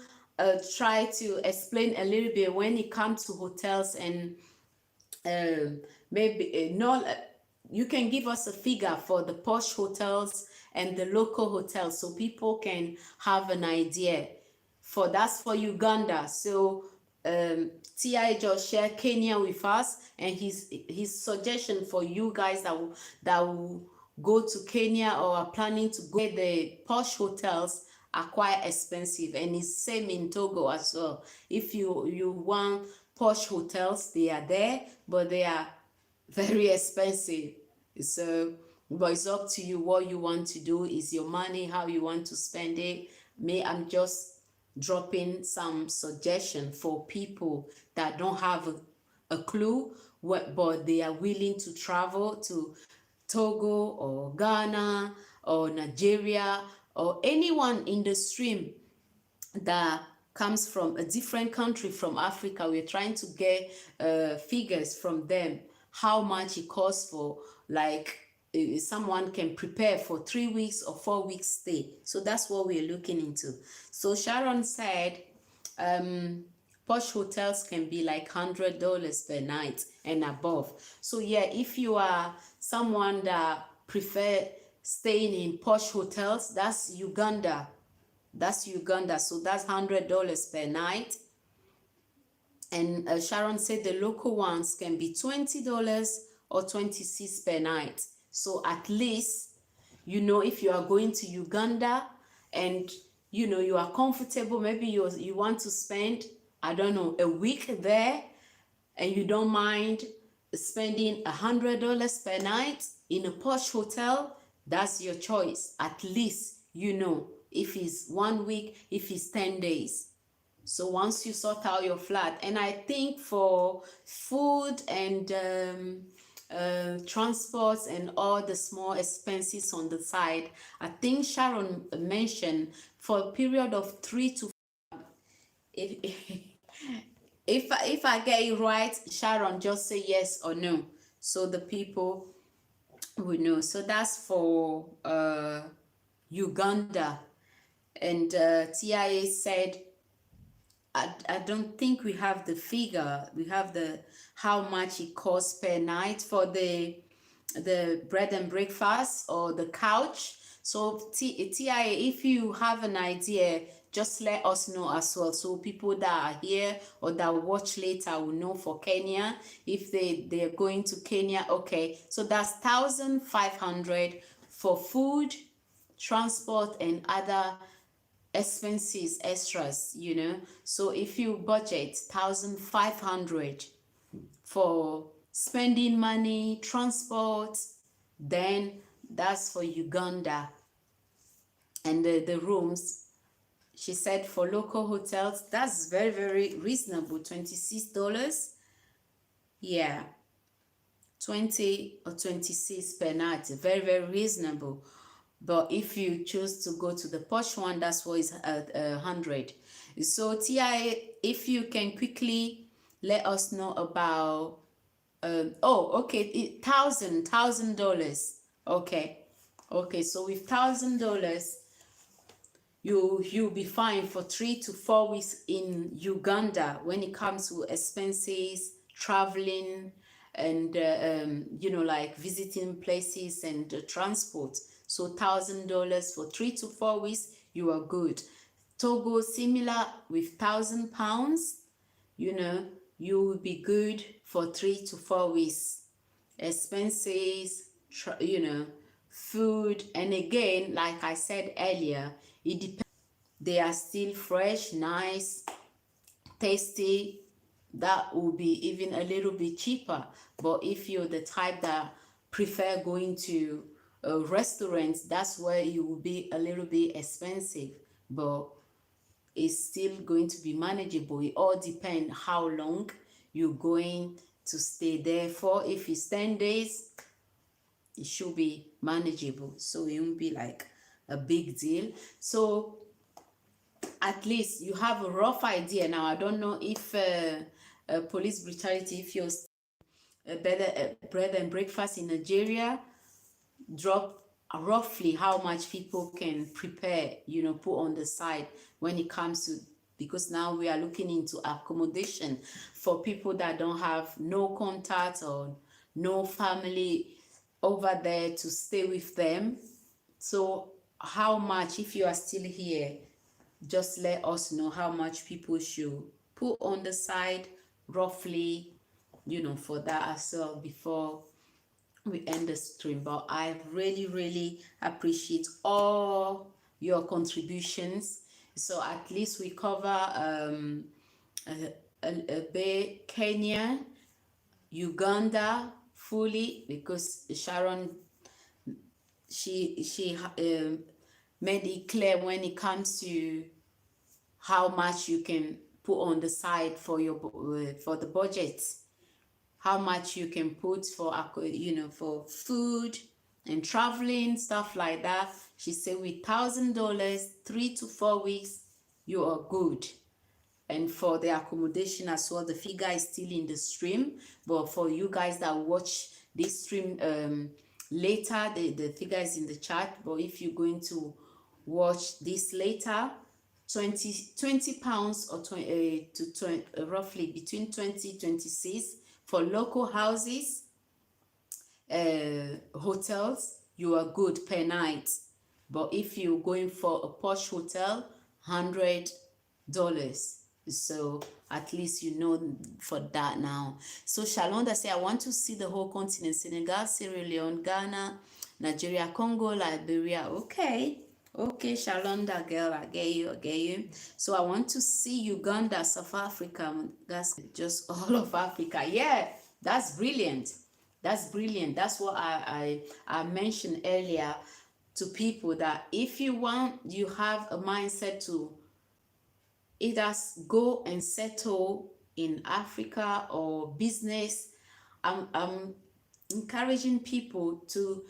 try to explain a little bit when it comes to hotels and maybe not, you can give us a figure for the posh hotels and the local hotels so people can have an idea. That's for Uganda. So Ti just shared Kenya with us, and his suggestion for you guys that will go to Kenya or are planning to go, the posh hotels are quite expensive, and it's same in Togo as well. If you want posh hotels, they are there, but they are very expensive. So, but it's up to you what you want to do. Is your money, how you want to spend it. I'm just dropping some suggestion for people that don't have a clue but they are willing to travel to Togo or Ghana or Nigeria or anyone in the stream that comes from a different country from Africa. We're trying to get figures from them, how much it costs for, like, someone can prepare for 3 weeks or 4 weeks stay. So that's what we're looking into. So Sharon said posh hotels can be like $100 per night and above. So yeah, if you are someone that prefer staying in posh hotels, that's Uganda. So that's $100 per night. And Sharon said the local ones can be $20 or $26 per night. So at least, if you are going to Uganda and, you are comfortable, maybe you want to spend, I don't know, a week there, and you don't mind spending $100 per night in a posh hotel, that's your choice. At least, if it's 1 week, if it's 10 days. So once you sort out your flat, and I think for food and transports and all the small expenses on the side, I think Sharon mentioned for a period of 3 to 5. If I get it right, Sharon, just say yes or no, so the people will know. So that's for Uganda. And TIA said, I don't think we have the figure. We have the how much it costs per night for the bread and breakfast or the couch. So TIA, if you have an idea, just let us know as well, so people that are here or that watch later will know for Kenya, if they're going to Kenya. Okay, so that's 1,500 for food, transport, and other expenses, extras, you know. So if you budget 1,500 for spending money, transport, then that's for Uganda. And the rooms, she said, for local hotels, that's very, very reasonable, $26. Yeah, 20 or 26 per night, very, very reasonable. But if you choose to go to the posh one, that's what is at 100. So TIA, if you can quickly let us know about oh, okay, $1,000. Okay, so with $1,000, you'll be fine for 3 to 4 weeks in Uganda when it comes to expenses, traveling, and you know, like visiting places and transport. So $1,000 for 3 to 4 weeks, you are good. Togo, similar with £1,000, you know, you will be good for 3 to 4 weeks. Expenses, you know, food, and again, like I said earlier, it depends. They are still fresh, nice, tasty. That will be even a little bit cheaper. But if you're the type that prefer going to restaurants, that's where you will be a little bit expensive. But it's still going to be manageable. It all depends how long you're going to stay there for. If it's 10 days, it should be manageable, so it won't be like a big deal. So at least you have a rough idea. Now I don't know if police brutality, if you're a better bread and breakfast in Nigeria, drop roughly how much people can prepare, you know, put on the side when it comes to, because now we are looking into accommodation for people that don't have no contact or no family over there to stay with them. So how much, if you are still here, just let us know how much people should put on the side roughly, you know, for that as well before we end the stream. But I really, really appreciate all your contributions. So at least we cover Kenya, Uganda fully, because Sharon, she made it clear when it comes to how much you can put on the side for your for the budget, how much you can put for, you know, for food and traveling, stuff like that. She said with $1,000, 3 to 4 weeks, you are good. And for the accommodation as well, the figure is still in the stream. But for you guys that watch this stream later, the figure is in the chat. But if you're going to watch this later, 20 pounds or 20 to 20, roughly between 20 26 for local houses, hotels, you are good per night. But if you're going for a posh hotel, $100. So at least you know for that now. So Shalonda say, I want to see the whole continent: Senegal, Sierra Leone, Ghana, Nigeria, Congo, Liberia. Okay, Shalonda girl, I get you. So I want to see Uganda, South Africa. That's just all of Africa. Yeah, that's brilliant. That's what I mentioned earlier to people, that if you want, you have a mindset to either go and settle in Africa or business. I'm encouraging people to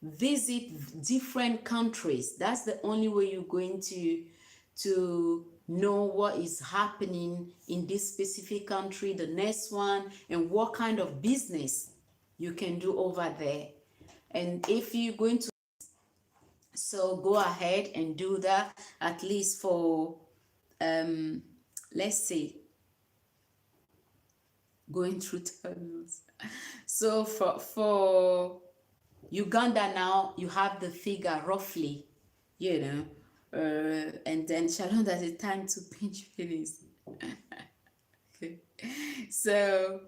visit different countries. That's the only way you're going to know what is happening in this specific country, the next one, and what kind of business you can do over there. And if you're going to, so go ahead and do that, at least for let's say going through tunnels. So for Uganda now, you have the figure roughly, you know, And then Shalonda, the time to pinch pennies. So,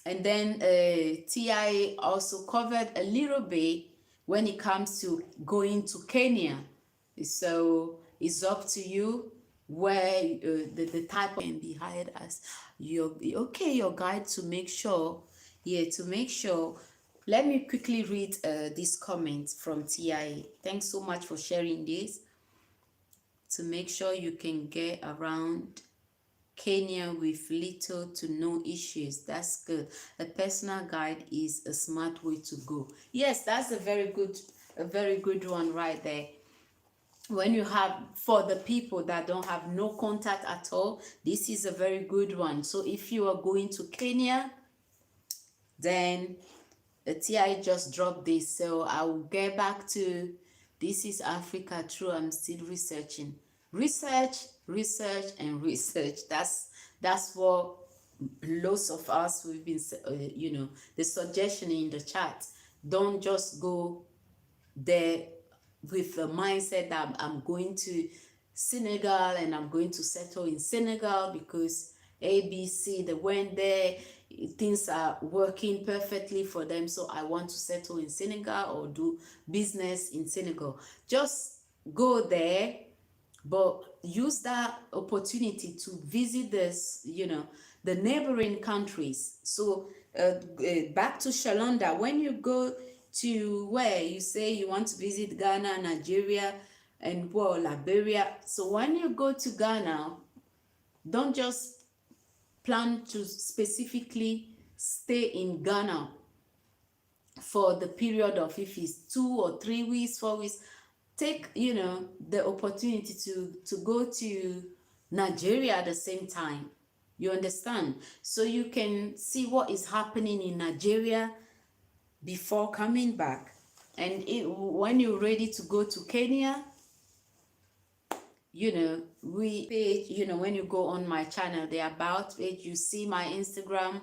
and then TIA also covered a little bit when it comes to going to Kenya. So it's up to you where the type can be hired as your guide to make sure, let me quickly read this comment from TIA. Thanks so much for sharing this. To make sure you can get around Kenya with little to no issues. That's good. A personal guide is a smart way to go. Yes, that's a very good one right there. When you have, for the people that don't have no contact at all, this is a very good one. So if you are going to Kenya, then the TI just dropped this. So I will get back to This is Africa True. I'm still researching. Research, and research. That's what lots of us we've been, the suggestion in the chat. Don't just go there with the mindset that I'm going to Senegal and I'm going to settle in Senegal because ABC, they went there, things are working perfectly for them, so I want to settle in Senegal or do business in Senegal. Just go there, but use that opportunity to visit this, the neighboring countries. So back to Shalonda, when you go to where you say you want to visit Ghana, Nigeria, and Liberia. So when you go to Ghana, don't just plan to specifically stay in Ghana for the period of, if it's 2 or 3 weeks, 4 weeks. Take the opportunity to go to Nigeria at the same time. You understand? So you can see what is happening in Nigeria before coming back. And when you're ready to go to Kenya, when you go on my channel, the about page, you see my Instagram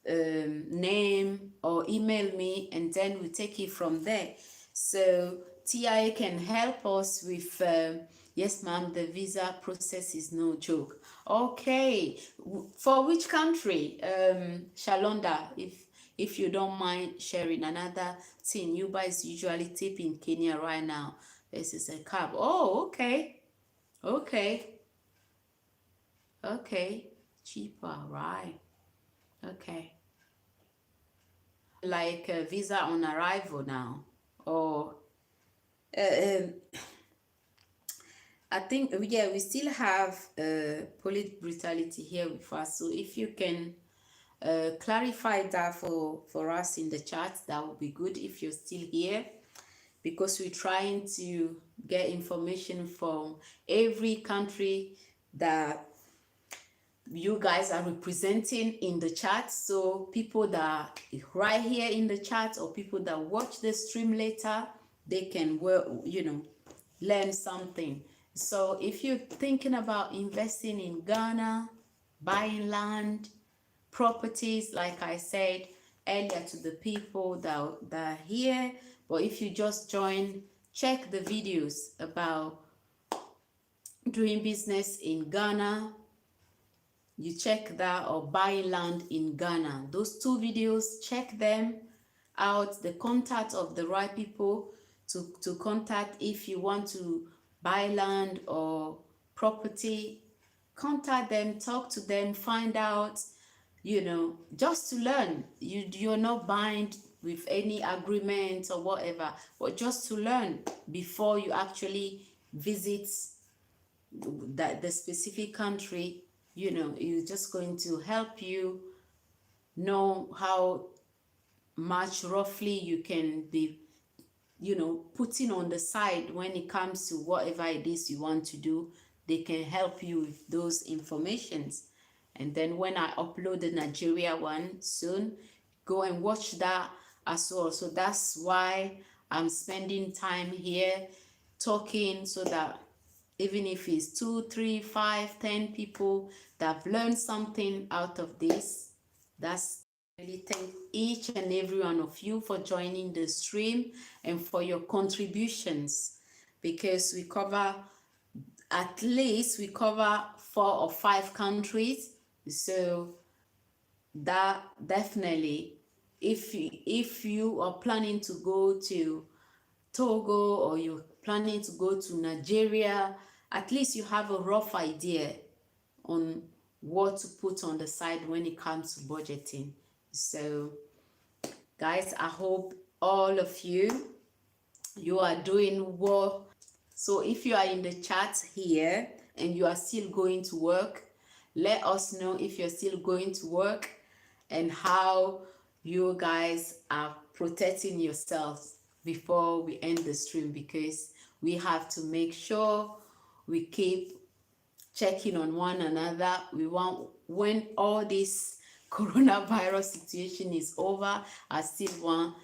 name, or email me, and then we take it from there. So TIA can help us with yes ma'am, the visa process is no joke. Okay, for which country? Shalonda, if you don't mind sharing. Another thing, Uber is usually tipping Kenya right now. This is a cab. Oh, okay. Cheaper, right? Okay, like a visa on arrival now, or I think, yeah, we still have police brutality here with us. So if you can clarify that for us in the chat, that would be good if you're still here, because we're trying to get information from every country that you guys are representing in the chat. So people that are right here in the chat, or people that watch the stream later, they can learn something. So if you're thinking about investing in Ghana, buying land, properties, like I said earlier to the people that are here, but if you just join, check the videos about doing business in Ghana. You check that, or buying land in Ghana. Those 2 videos, check them out. The contact of the right people to contact if you want to buy land or property. Contact them, talk to them, find out, just to learn. You're not bound with any agreement or whatever, but just to learn before you actually visit the specific country. It's just going to help you know how much roughly you can be putting on the side when it comes to whatever it is you want to do. They can help you with those informations. And then when I upload the Nigeria one soon, go and watch that as well. So that's why I'm spending time here talking, so that even if it's 2, 3, 5, 10 people that have learned something out of this, that's really thank each and every one of you for joining the stream and for your contributions, because we cover at least we cover 4 or 5 countries. So that definitely, if you are planning to go to Togo or you're planning to go to Nigeria, at least you have a rough idea on what to put on the side when it comes to budgeting. So guys, I hope all of you are doing well. So if you are in the chat here and you are still going to work, let us know if you're still going to work and how you guys are protecting yourselves before we end the stream, because we have to make sure we keep checking on one another. We want, when all this coronavirus situation is over, I still want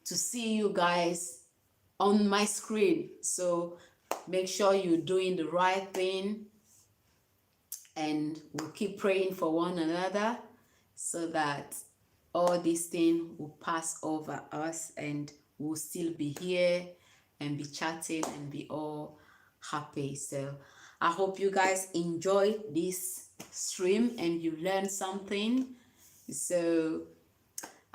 to see you guys on my screen. So make sure you're doing the right thing, and we'll keep praying for one another so that all these things will pass over us and we'll still be here and be chatting and be all happy. So I hope you guys enjoy this stream and you learn something. So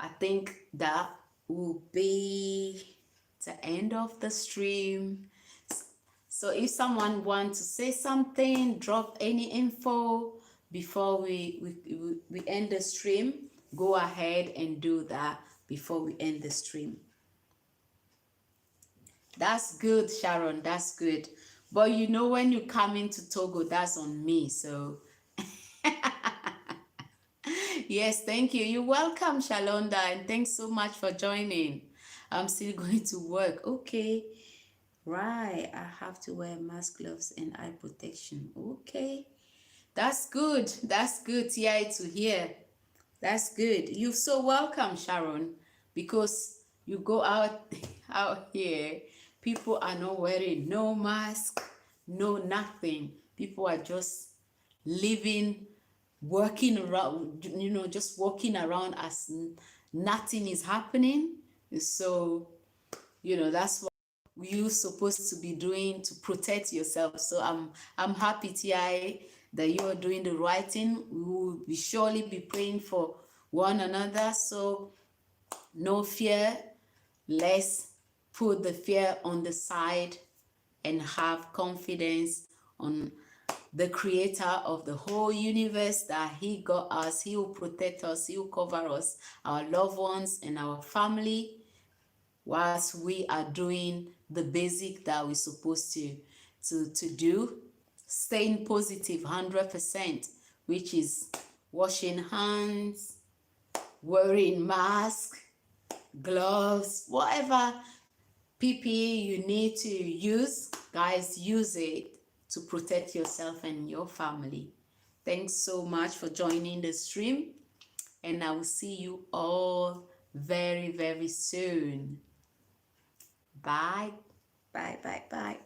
I think that will be the end of the stream. So if someone wants to say something, drop any info before we end the stream, go ahead and do that before we end the stream. That's good, Sharon, that's good. But you know, when you come into Togo, that's on me. So yes, thank you. You're welcome, Shalonda, and thanks so much for joining. I'm still going to work. Okay. Right, I have to wear mask, gloves, and eye protection. Okay, that's good. That's good, TI, to hear. That's good. You're so welcome, Sharon, because you go out here, people are not wearing no mask, no nothing. People are just living, working around, you know, just walking around as nothing is happening. So, you know, that's what you're supposed to be doing to protect yourself. So I'm happy, TI, that you are doing the right thing. We will be surely be praying for one another. So no fear. Let's put the fear on the side and have confidence on the creator of the whole universe, that he got us, he will protect us, he will cover us, our loved ones and our family, whilst we are doing the basic that we're supposed to do. Staying positive 100%, which is washing hands, wearing mask, gloves, whatever PPE you need to use, guys, use it to protect yourself and your family. Thanks so much for joining the stream, and I will see you all very, very soon. Bye. Bye, bye, bye.